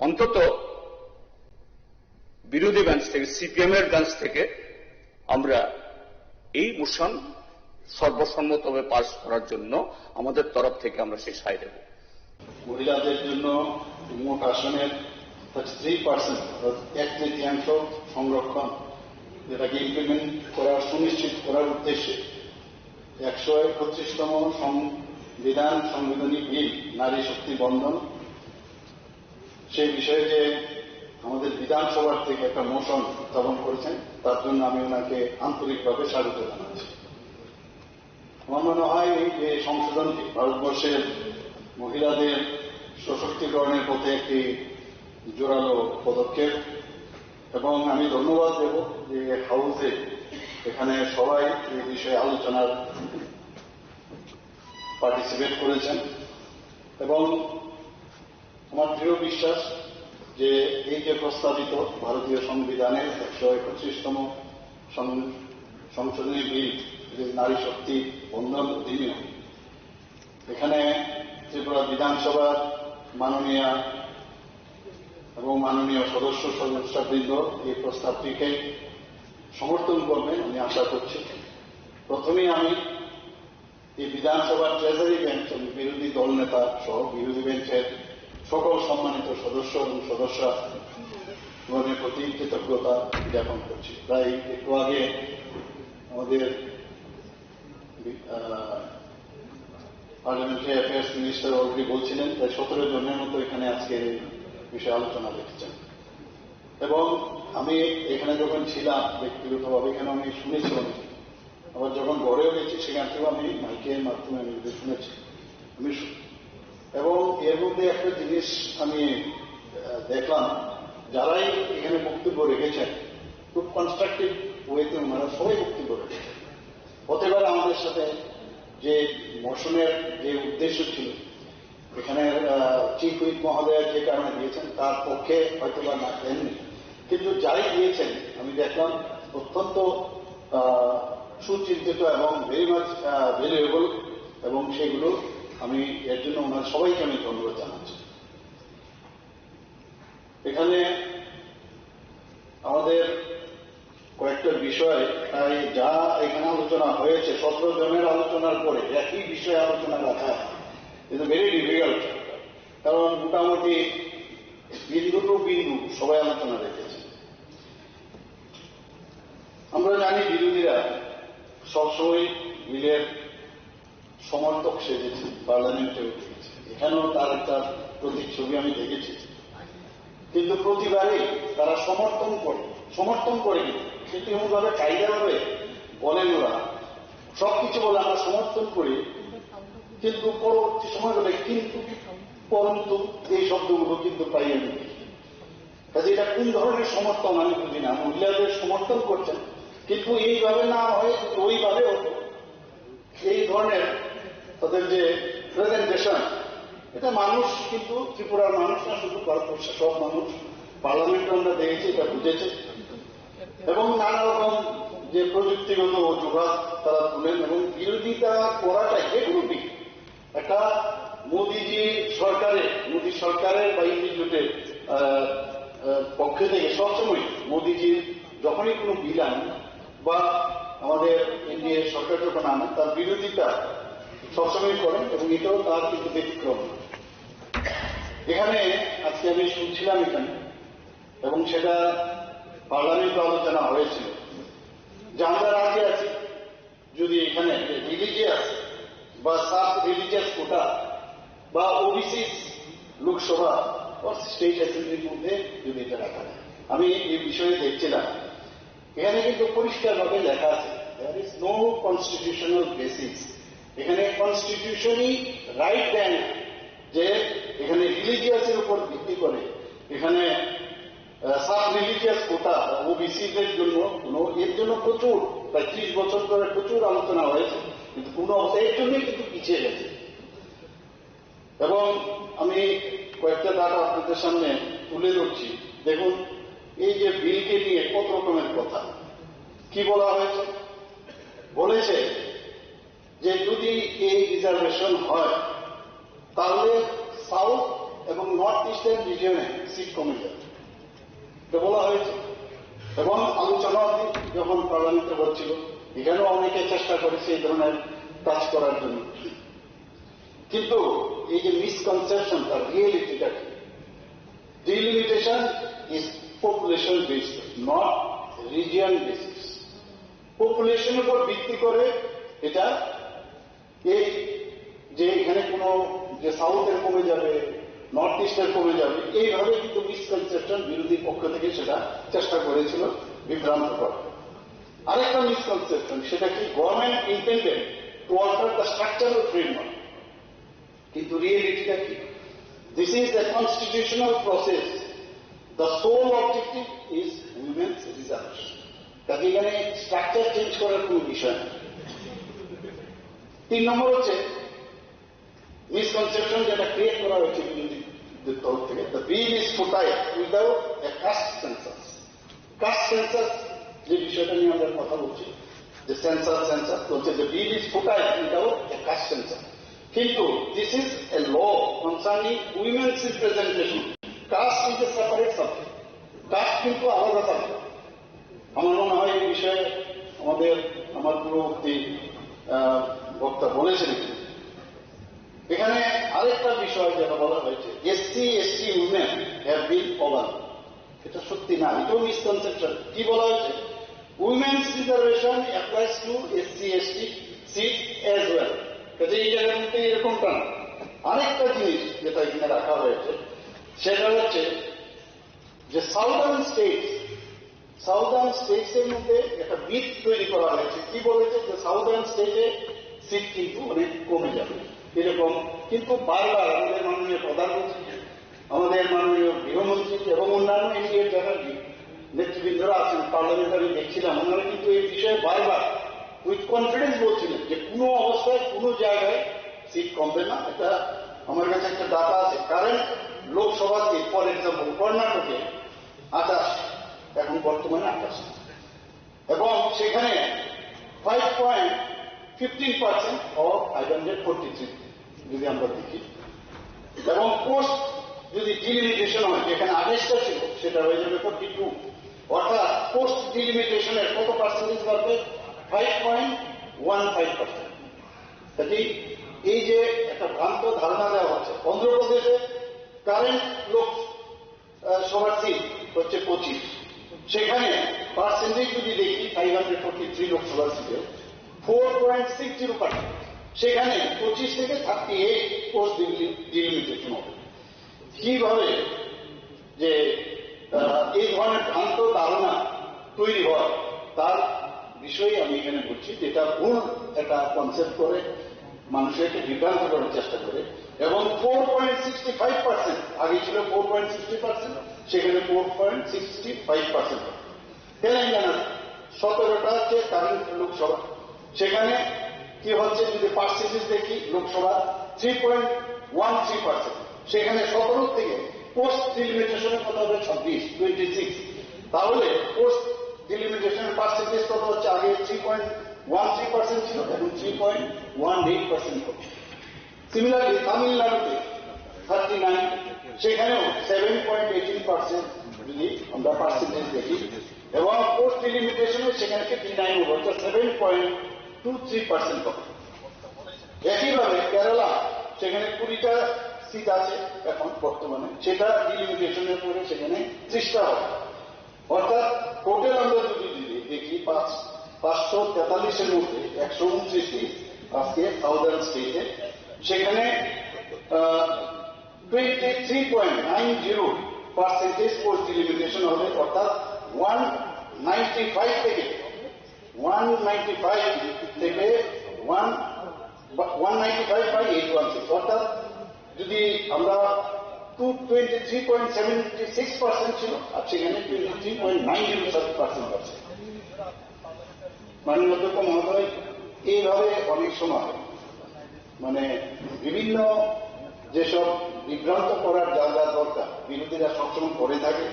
অন্তত বিরোধী বেঞ্চ থেকে, সিপিএম এর বেঞ্চ থেকে আমরা এই মোশন সর্বসম্মতভাবে পাস করার জন্য আমাদের তরফ থেকে আমরা সেই সায় দেব। মহিলাদের জন্য মোট আসনের 3% 1/3 সংরক্ষণ, যেটাকে ইমপ্লিমেন্ট করার সুনিশ্চিত করার উদ্দেশ্যে 131তম সাংবিধানিক বিল নারী শক্তি বন্ধন, সেই বিষয়ে যে আমাদের বিধানসভার থেকে একটা মোশন উত্থাপন করেছেন, তার জন্য আমি ওনাকে আন্তরিকভাবে স্বাগত জানাচ্ছি। আমার মনে হয় এই সংশোধনটি ভারতবর্ষের মহিলাদের সশক্তিকরণের পথে একটি জোরালো পদক্ষেপ, এবং আমি ধন্যবাদ দেব যে হাউসে এখানে সবাই এই বিষয়ে আলোচনার পার্টিসিপেট করেছেন, এবং আমার দৃঢ় বিশ্বাস যে এই যে প্রস্তাবিত ভারতীয় সংবিধানের 131তম সংশোধনী বিল, যে নারী শক্তি বন্ধন অধিনিয়ম, এখানে ত্রিপুরা বিধানসভার মাননীয় এবং মাননীয় সদস্যবৃন্দ এই প্রস্তাবটিকে সমর্থন করবেন আমি আশা করছি। প্রথমেই আমি এই বিধানসভার ট্রেজারি বেঞ্চ এবং বিরোধী দল নেতা সহ বিরোধী বেঞ্চের সকল সম্মানিত সদস্য এবং সদস্যগণের প্রতি কৃতজ্ঞতা জ্ঞাপন করছি। প্রায় একটু আগে আমাদের পার্লামেন্টারি অ্যাফেয়ার্স মিনিস্টার অলরেডি বলছিলেন প্রায় 17 জনের মতো এখানে আজকে এই বিষয়ে আলোচনা দেখেছেন, এবং আমি এখানে যখন ছিলাম ব্যক্তিগতভাবে এখানে আমি শুনেছি অনেক, আবার যখন গড়েও গেছি সেখান থেকেও আমি মাইকের মাধ্যমে আমি শুনেছি এবং এর মধ্যে একটা জিনিস আমি দেখলাম, যারাই এখানে বক্তব্য রেখেছেন খুব কনস্ট্রাকটিভ ওয়েতে ওনারা সবাই বক্তব্য রেখেছেন। হতে পারে আমাদের সাথে যে মোশনের যে উদ্দেশ্য ছিল এখানে চিফ হুইপ মহোদয় যে কারণে দিয়েছেন তার পক্ষে হয়তো বা না দেননি, কিন্তু যাই দিয়েছেন আমি দেখলাম অত্যন্ত সুচিন্তিত এবং ভেরি মাচ ভ্যালুয়েবল, এবং সেগুলো আমি এর জন্য ওনার সবাইকে আমি ধন্যবাদ জানাচ্ছি। এখানে আমাদের কয়েকটা বিষয় যা এখানে আলোচনা হয়েছে, 17 জনের আলোচনার পরে একই বিষয়ে আলোচনা রাখা ইজ ভেরি ডিফিকাল্ট, কারণ মোটামুটি বিন্দু টু বিন্দু সবাই আলোচনা রেখেছে। আমরা জানি বিরোধীরা সবসময় বিলের সমর্থক সেজেছে, পার্লামেন্টেও দেখেছে, এখানেও তার একটা প্রতিচ্ছবি আমি দেখেছি, কিন্তু প্রতিবারই তারা সমর্থন করে কিন্তু এমনভাবে কায়দাভাবে বলেন ওরা সবকিছু বলে আমরা সমর্থন করি, কিন্তু পরবর্তী সময় বলে কিন্তু পরন্তু এই শব্দগুলো কিন্তু পাই আমি। কাজে এটা কোন ধরনের সমর্থন আমি বুঝি না। মহিলাদের সমর্থন করছেন কিন্তু এইভাবে না হয় ওইভাবে হতো, এই ধরনের তাদের যে প্রেজেন্টেশন, এটা মানুষ কিন্তু ত্রিপুরার মানুষ না, শুধু ভারতবর্ষের সব মানুষ পার্লামেন্টে আমরা দেখেছি এটা বুঝেছে, এবং নানা রকম যে প্রযুক্তিগত অজুহাত তারা তুলেন, এবং বিরোধিতা করাটাই যেগুলো একটা মোদী সরকারের বা ইনস্টিটিউটের পক্ষে থেকে সবসময় মোদীজির যখনই কোনো বিল আনেন বা আমাদের এনডিএ সরকার যখন আনেন তার বিরোধিতা সবসময় করেন, এবং এটাও তার কিন্তু ব্যতিক্রম। এখানে আজকে আমি শুনছিলাম এখানে, এবং সেটা পার্লামেন্টে আলোচনা হয়েছিল যে আমরা রাজি আছি যদি এখানে রিলিজিয়াস বা সাব রিলিজিয়াস কোটা বা ওবিসি লোকসভা বা স্টেট অ্যাসেম্বলির মধ্যে যদি এটা রাখা যায়। আমি এই বিষয়ে দেখছিলাম, এখানে কিন্তু পরিষ্কারভাবে লেখা আছে there is no constitutional basis এখানে কনস্টিটিউশনই রাইট দেন যে এখানে রিলিজিয়াসের উপর ভিত্তি করে এখানে সাব রিলিজিয়াস কোটা ওবিসিদের জন্য এর জন্য প্রচুর প্রায় 30 বছর ধরে প্রচুর আলোচনা হয়েছে, কিন্তু কোনো অবস্থায় এর জন্যই কিন্তু পিছিয়ে গেছে। এবং আমি কয়েকটা ডাটা আপনাদের সামনে তুলে ধরছি। দেখুন, এই যে বিলকে নিয়ে কত রকমের কথা কি বলা হয়েছে। বলেছে যে যদি এই রিজার্ভেশন হয় তাহলে সাউথ এবং নর্থ ইস্টার্ন রিজিয়নে সিট কমে যাবে, এটা বলা হয়েছে। এবং আলোচনা যখন পার্লামেন্টে হচ্ছিল এখানেও অনেকে চেষ্টা করেছে এই ধরনের কাজ করার জন্য, কিন্তু এই যে মিসকনসেপশন তার রিয়েলিটিটা কি? Delimitation is population based, not region basis. পপুলেশনের উপর ভিত্তি করে এটা এই যে এখানে কোনো যে সাউথের কমে যাবে, নর্থ ইস্টের কমে যাবে, এইভাবে কিন্তু মিসকনসেপশন বিরোধী পক্ষ থেকে সেটা চেষ্টা করেছিল বিভ্রান্ত করা। আরেকটা মিসকনসেপশন, সেটা কি government intended to alter the structural framework, কিন্তু রিয়েলিটিটা কি? This is a constitutional process, the sole objective is women's reservation. তাকে এখানে স্ট্রাকচার চেঞ্জ করার কোন বিষয় নেই। 3 নম্বর হচ্ছে মিসকনসেপশন যেটা ক্রিয়েট করা হয়েছে বিরোধীদের তরফ থেকে, the bill is futile without a caste census. Caste census যে বিষয়টা নিয়ে আমরা কথা বলছি, যে সেন্সাস বলছে যে bill is futile without a caste census, কিন্তু this is a law concerning women's representation. Caste is a separate subject, caste কিন্তু আলাদা সাবজেক্ট। আমার মনে হয় এই বিষয়ে আমার পূর্ববর্তী বক্তা বলেছেন। এখানে আরেকটা বিষয় যেটা বলা হয়েছে, SC ST women have been over, এটা সত্যি না, এটাও মিসকনসেপশন। কি বলা হয়েছে? Women's reservation applies to SC ST seat as well. কাজে এই জায়গার মধ্যে এরকমটা না। আরেকটা জিনিস যেটা এখানে রাখা হয়েছে সেটা হচ্ছে যে সাউদার্ন স্টেটসের মধ্যে একটা বিট তৈরি করা হয়েছে। কি বলেছে? যে সাউদার্ন স্টেটে সিট কিন্তু অনেক কমে যাবে এরকম, কিন্তু বারবার আমাদের মাননীয় প্রধানমন্ত্রী, আমাদের মাননীয় গৃহমন্ত্রী এবং অন্যান্য এনডিএর যারা নেতৃবৃন্দরা আছেন পার্লামেন্ট আমি দেখছিলাম, ওনারা কিন্তু এই বিষয়ে বারবার উইথ কনফিডেন্স বলছিলেন যে কোনো অবস্থায় কোনো জায়গায় সিট কমবে না। এটা আমার কাছে একটা ডাটা আছে, current Lok Sabha seat for example কর্ণাটকে 28, এখন বর্তমানে 28, এবং সেখানে 5.15% অফ 543 যদি আমরা দেখি। এবং পোস্ট যদি ডিলিমিটেশন হয়, যেখানে 28টা ছিল সেটা হয়ে যাবে 42, অর্থাৎ পোস্ট ডিলিমিটেশনের কত পার্সেন্টেজ বাড়বে? 5.15%। কাজেই এই যে একটা ভ্রান্ত ধারণা দেওয়া হচ্ছে, অন্ধ্রপ্রদেশে কারেন্ট লোকসভার সিট হচ্ছে 25, সেখানে পার্সেন্টেজ যদি দেখি 543 লোকসভার সিটে 4.60%, সেখানে 25 থেকে 38 পোস্ট ডিলিমিটেশন হবে। কিভাবে যে এই ধরনের ভ্রান্ত ধারণা তৈরি হয় তার বিষয়ে আমি এখানে বলছি, যেটা ভুল একটা কনসেপ্ট করে মানুষকে বিভ্রান্ত করার চেষ্টা করে। এবং 4.65%, আগে ছিল 4.60%, সেখানে 4.65%। তেলেঙ্গানা 17টা হচ্ছে কারেন্ট লোকসভা, সেখানে কি হচ্ছে যদি পার্সেন্টেজ দেখি, লোকসভা 3.13%, সেখানে 17 থেকে পোস্ট ডিলিমিটেশনের কত হবে? 26। তাহলে পোস্ট ডিলিমিটেশনের পার্সেন্টেজ কত হচ্ছে? আগে 3.13% ছিল, এখন 3.18% হচ্ছে। সিমিলারলি তামিলনাড়ুতে 39, সেখানেও 7.18% যদি আমরা পার্সেন্টেজ দেখি, এবং পোস্ট ডিলিমিটেশনে সেখানে 59 হবে, অর্থাৎ 7.23% হবে। একইভাবে কেরালা, সেখানে 20টা সিট আছে এখন বর্তমানে, সেটা ডিলিমিটেশনের পরে সেখানে 30টা হবে। অর্থাৎ টোটাল আমরা যদি দেখি 543-এর মধ্যে 129টি আজকে সাউদার্ন স্টেটে, সেখানে 23.90% পোস্ট ডিলিমিটেশন হবে, অর্থাৎ 195 থেকে 195 থেকে 195/816 অর্থাৎ যদি আমরা 223.76% ছিল আর সেখানে 23.90% আছে। মাননীয় অধ্যক্ষ মহোদয়, এইভাবে অনেক সময় মানে বিভিন্ন যেসব বিভ্রান্ত করার যা যা দরকার বিরোধীরা সবসময় করে থাকে,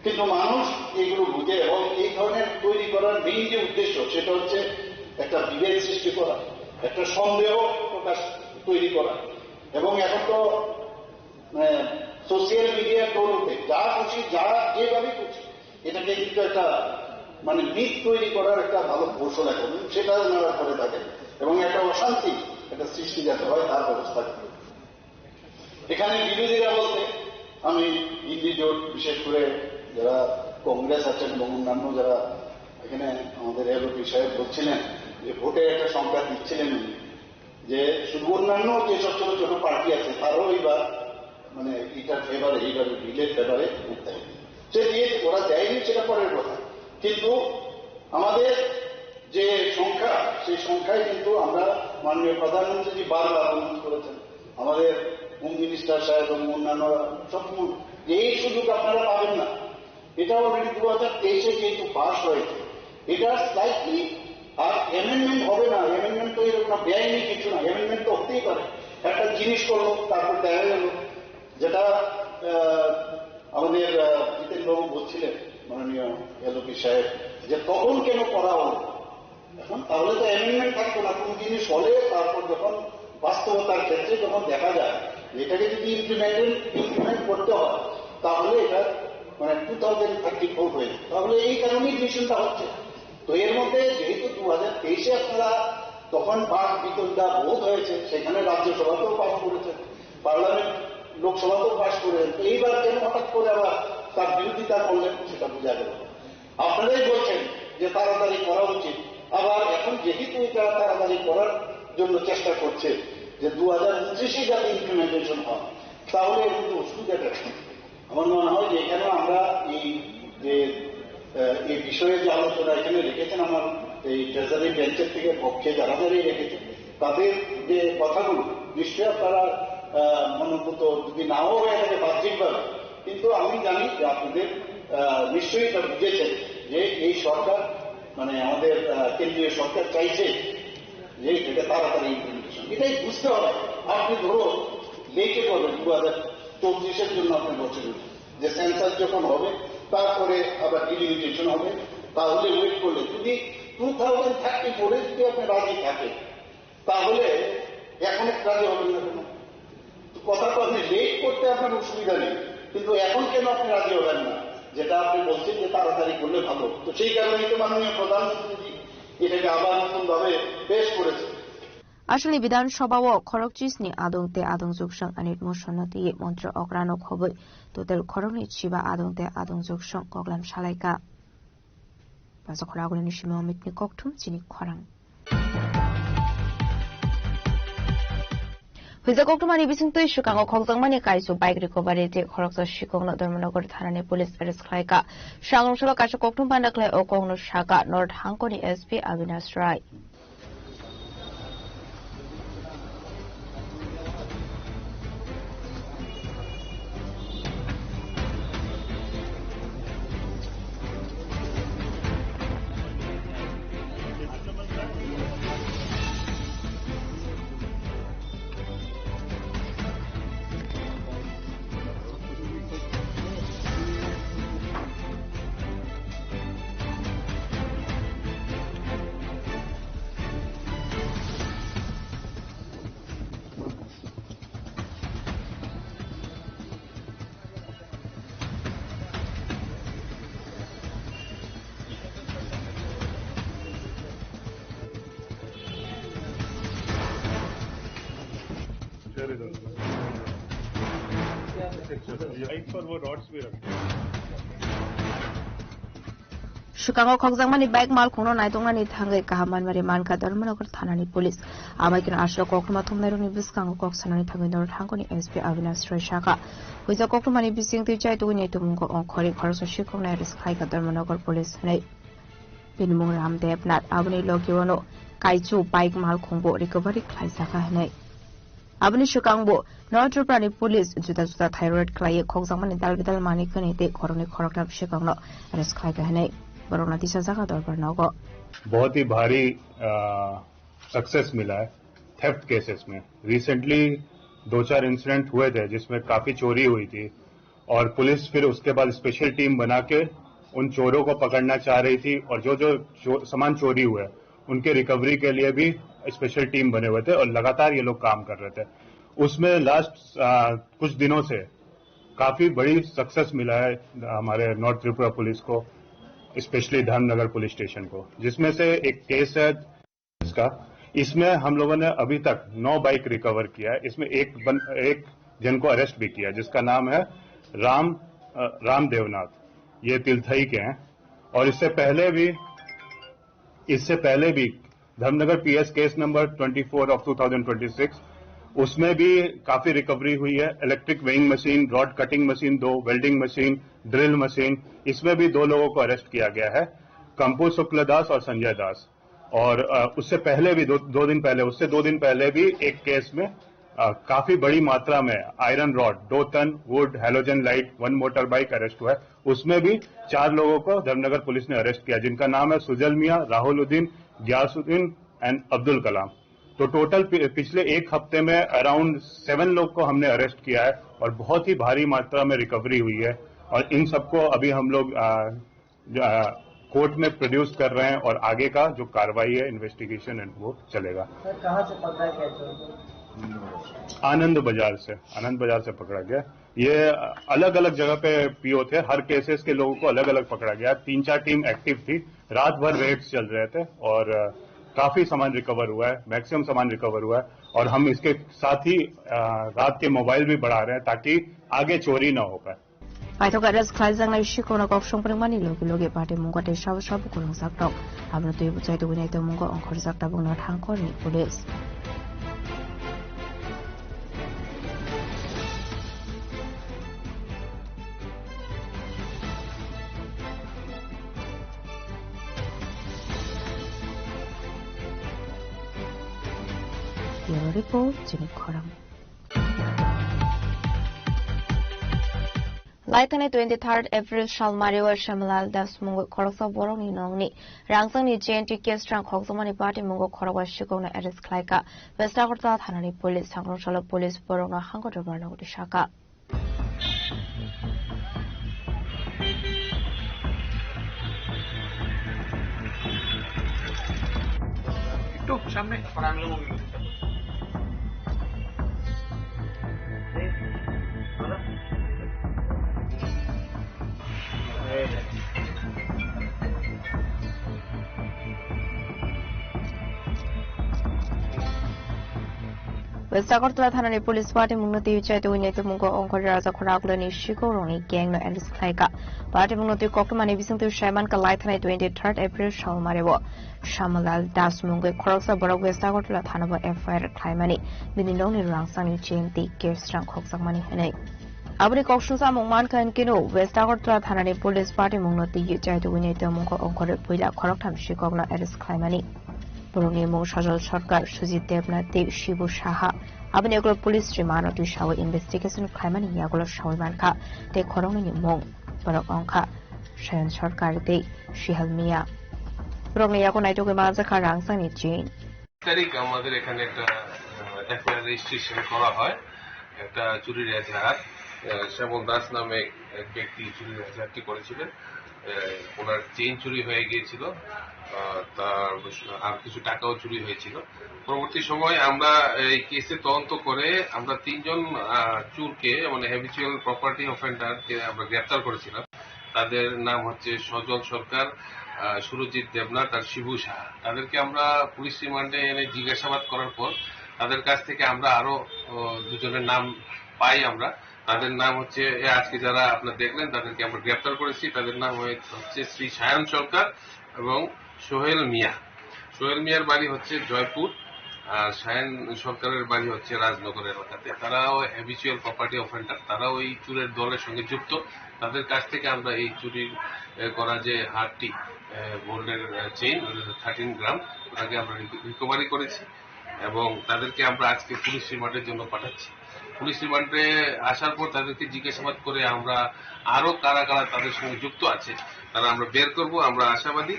কিন্তু মানুষ এগুলো বুঝে এবং এই ধরনের তৈরি করার মেইন যে উদ্দেশ্য সেটা হচ্ছে একটা বিভেদ সৃষ্টি করা, একটা সন্দেহ প্রকাশ তৈরি করা। এবং এখন তো সোশ্যাল মিডিয়ার দৌলতে যা খুশি যা যেভাবে খুশি এটাকে কিন্তু একটা মানে মিথ তৈরি করার একটা ভালো কৌশল এখন সেটা ওনারা করে থাকেন এবং একটা অশান্তি একটা সৃষ্টি যাতে হয় তার ব্যবস্থা করে। এখানে বিরোধীরা বলতে আমি ইন্দি জোট বিশেষ করে যারা কংগ্রেস আছেন এবং অন্যান্য যারা এখানে আমাদের এলওপি সাহেব বলছিলেন যে ভোটের একটা সংখ্যা দিচ্ছিলেন যে শুধু অন্যান্য যেসব ছোট ছোট পার্টি আছে তারাও এইবার মানে এটার ফেভারে এইবার বিলের ফেভারে উঠতে হবে। সে দিয়ে ওরা দেয়নি সেটা পরের কথা, কিন্তু আমাদের যে সংখ্যা সেই সংখ্যায় কিন্তু আমরা মাননীয় প্রধানমন্ত্রী বারবার অনুরোধ করেছেন, আমাদের হোম মিনিস্টার সাহেব এবং অন্যান্য সব এই সুযোগ আপনারা পাবেন না। এটা অলরেডি 2023-এ যেহেতু পাস হয়েছে এটা স্লাইটলি আর অ্যামেন্ডমেন্ট হবে না। অ্যামেন্ডমেন্ট তো এরকম বেআইনি কিছু না, অ্যামেন্ডমেন্ট তো হতেই পারে। একটা জিনিস করলো তারপর দেখা গেল যেটা আমাদের জিতেনবাবু বলছিলেন মাননীয় এলওপি সাহেব যে তখন কেন করা হলো, এখন তাহলে তো অ্যামেন্ডমেন্ট থাকতো না। কোন জিনিস হলে তারপর যখন বাস্তবতার ক্ষেত্রে যখন দেখা যায় এটাকে যদি ইমপ্লিমেন্ট করতে হয় তাহলে এটা মানে 2034 হয়ে যায়, তাহলে এই কারণেই ডিসিশনটা হচ্ছে। তো এর মধ্যে যেহেতু 2023-এ আপনারা তখন পাস বিতরণটা বোধ হয়েছে, সেখানে রাজ্যসভাতেও পাস করেছেন, পার্লামেন্ট লোকসভাতেও পাস করেছেন, তো এইবার কেন হঠাৎ করে আবার তার বিরোধিতা করলেন সেটা বোঝা গেল। আপনারাই বলছেন যে তাড়াতাড়ি করা উচিত, আবার এখন যেহেতু এটা তাড়াতাড়ি করার জন্য চেষ্টা করছে যে 2029-এ যাতে ইমপ্লিমেন্টেশন হয়, তাহলে এর কিন্তু অসুবিধাটা আমার মনে হয় যে এখানে আমরা এই বিষয়ে যে আলোচনা এখানে রেখেছেন আমার এই ট্রেজারি বেঞ্চের থেকে পক্ষে যারা যারাই রেখেছেন তাদের যে কথাগুলো নিশ্চয়ই আপনারা মনোভূত যদি নাও হয়ে থাকে বাহ্যিকভাবে, কিন্তু আমি জানি যে আপনাদের নিশ্চয়ই এটা বুঝেছেন যে এই সরকার মানে আমাদের কেন্দ্রীয় সরকার চাইছে যে এটা তাড়াতাড়ি ইমপ্লিমেন্টেশন। এটাই বুঝতে হবে। আপনি ধরো লেখে করবেন 2024-এর জন্য আপনি বলছেন যে সেন্সাস যখন হবে তারপরে আবার ডিলিমিটেশন হবে, তাহলে ওয়েট করলে যদি 2034-এ যদি আপনি রাজি থাকে তাহলে এখন রাজি হবেন না কেন? কথা তো আপনি লেট করতে আপনার অসুবিধা নেই, কিন্তু এখন কেন আপনি রাজি হবেন না? যেটা আপনি বলছেন যে তাড়াতাড়ি করলে ভালো, তো সেই কারণেই তো মাননীয় প্রধানমন্ত্রী এটাকে আবার নতুন ভাবে পেশ করেছে। আসলে বিধানসভা ও খরকচিসনি আদংতে আদংজুকসং আনিত মোশনতি মন্ত্র অগ্রানো খবর তোতেল খরকনি চিবা আদংতে আদংজুকসং কগলাম সালাইকা বাজা খরাগুনি সিমে অমিতনি ককথুম চিনি খরাং হুইজা ককথুমানি বিসিংতই সুকাঙ্গ খকজাংমানি কাইসু বাইক রিকভারি তে খরকজা শিকংনা ধর্মনগর থানানি পুলিশ অ্যারেস্ট খালাইকা সাংংশলা কাইসু ককথুম পান্ডাকলাই ও কংনো শাখা নর্থ হাংকনি এসপি অবিনাশ রায় Sukango khokjangmani bike mal khungno naitongmani thangai kahamanmari manka dharmanagar thanani police amaikin ashlo kokruma thumnaironi biskango koksanani thangai nor thangoni SP Avinash Roy Shaka huija kokrumani bising tui chai tugni tumungo onkhori khorso shikongnai risk khaika dharmanagar police nei Pinmung Ramdev Nath abuni lokiwono kaiju bike mal khongbo recovery khlaisaka hanai abni shukangbo North Tripura police juda juda thyroid khlai khongsangmani dalbidal mani khani te khoroni khorokna shikangno arrest khlai ka hanai borona tisha jaga dorbar nago बहुत ही भारी success मिला है theft cases में। Recently 2-4 incident हुए थे जिसमें काफी चोरी हुई थी और पुलिस फिर उसके बाद स्पेशल टीम बना के उन चोरों को पकड़ना चाह रही थी और जो सामान चोरी हुए उनके रिकवरी के लिए भी स्पेशल टीम बने हुए थे और लगातार ये लोग काम कर रहे थे। उसमें लास्ट कुछ दिनों से काफी बड़ी सक्सेस मिला है हमारे नॉर्थ त्रिपुरा पुलिस को, स्पेशली धर्मनगर पुलिस स्टेशन को, जिसमें से एक केस है इसका। इसमें हम लोगों ने अभी तक 9 बाइक रिकवर किया है। इसमें एक जन को अरेस्ट भी किया जिसका नाम है राम देवनाथ, ये तिलथई के हैं। और इससे पहले भी Dharmanagar PS case number 24 of 2026 उसमें भी काफी रिकवरी हुई है। Electric weighing machine, rod cutting machine 2, welding machine, drill machine, इसमें भी 2 लोगों को अरेस्ट किया गया है, कंपू शुक्लदास और संजय दास। और उससे पहले भी दो दिन पहले भी एक केस में काफी बड़ी मात्रा में iron rod 2 ton, wood, halogen light, 1 motor bike arrest हुआ है। उसमें भी 4 लोगों को धर्मनगर पुलिस ने अरेस्ट किया जिनका नाम है सुजल मियां, राहुल उद्दीन, ग्यासुद्दीन एंड अब्दुल कलाम। तो टोटल पिछले एक हफ्ते में अराउंड 7 लोग को हमने अरेस्ट किया है और बहुत ही भारी मात्रा में रिकवरी हुई है। और इन सबको अभी हम लोग कोर्ट में प्रोड्यूस कर रहे हैं और आगे का जो कार्रवाई है इन्वेस्टिगेशन वो चलेगा। सर कहाँ से पकड़ा गया? आनंद बाजार से पकड़ा गया। ये अलग अलग जगह पे पीओ थे, हर केसेस के लोगों को अलग अलग पकड़ा गया। 3-4 टीम एक्टिव थी, रात भर रेड्स चल रहे थे और काफी सामान रिकवर हुआ है, मैक्सिमम सामान रिकवर हुआ है। और हम इसके साथ ही रात के मोबाइल भी बढ़ा रहे हैं ताकि आगे चोरी न हो पाए। Paitoka res khlaijang shikona kok songpringmani logi party mungo te shabu kulung saktok abno tu buchai tu gunai to mungo ongkhor sakta bungno thangkor ni police Bureau report Jimmy Khoram Laitane 23rd April Shalmarewa Shamalal Das Mungo Koroksa Boroni Nongni Rangsangni JNT Kestrang Khoksomani Party Mungo Korowa Shikona Eris Klaika Westagorta Thanani Police Sangroshala Police Borona Hango Barna Shaka একটু সামনে Westagorta Thanani Police Party Munoti Chaitu Winete Mungo Onkor Raza Koraglani Shikoroni Gang no Eris Klaika Party Munoti Kokmani Visintu Shaman Kalaitane 23rd April Shalmarewa Shamalal Das Mungo Koroksa Borok Westagorta Thanaba FIR Klaimani Binindoni Rangsani JNT Kestrang Koksangmani Hene Abri Kokshusa Mungman Kan Kino Westagorta Thanani Police Party Munoti Chaitu Winete Mungo Onkor Puila Koroktam Shikogna Eris Klaimani Boroni Mung Shajal Sarkar Sujit Devnath Shibu Shaha Abni Aglo Police Rimano to shower investigation Klaimani Yagolo Shawimanka Te Koroni Mung Borok Onka Shayan Sarkar De Shihal Mia Boroni Yagona Toge Mazaka Rangsani Jane তারিখ আমাদের এখানে একটা FIR registration করা হয় একটা চুরির এজাহার শ্যামল দাস নামে এক ব্যক্তি চুরির এজাহারটি করেছিলেন ওনার চেইন চুরি হয়ে গিয়েছিল তার আর কিছু টাকাও চুরি হয়েছিল পরবর্তী সময় আমরা এই কেসে তদন্ত করে আমরা 3 জন চোরকে মানে হ্যাবিচুয়াল প্রপার্টি অফেন্ডারকে আমরা গ্রেফতার করেছিলাম তাদের নাম হচ্ছে সজল সরকার সুরজিৎ দেবনাথ আর শিবু সাহা তাদেরকে আমরা পুলিশ রিমান্ডে এনে জিজ্ঞাসাবাদ করার পর তাদের কাছ থেকে আমরা আরো 2 জনের নাম পাই আমরা তাদের নাম হচ্ছে আজকে যারা আপনারা দেখলেন তাদেরকে আমরা গ্রেফতার করেছি তাদের নাম হচ্ছে শ্রী সায়ন সরকার এবং সোহেল মিয়ার বাড়ি হচ্ছে জয়পুর আর সায়ন সরকারের বাড়ি হচ্ছে রাজনগর এলাকাতে তারাও হ্যাবিচুয়াল প্রপার্টি অফেন্ডার তারাও এই চুরের দলের সঙ্গে যুক্ত তাদের কাছ থেকে আমরা এই চুরি করা যে হারটি গোল্ডের চেইন 13 গ্রাম, ওটাকে আমরা রিকভারি করেছি এবং তাদেরকে আমরা আজকে পুলিশ রিমান্ডের জন্য পাঠাচ্ছি। পুলিশ রিমান্ডে আসার পর তাদেরকে জিজ্ঞাসাবাদ করে আমরা আরো কারা কারা তাদের সঙ্গে যুক্ত আছে তারা আমরা বের করব। আমরা আশাবাদী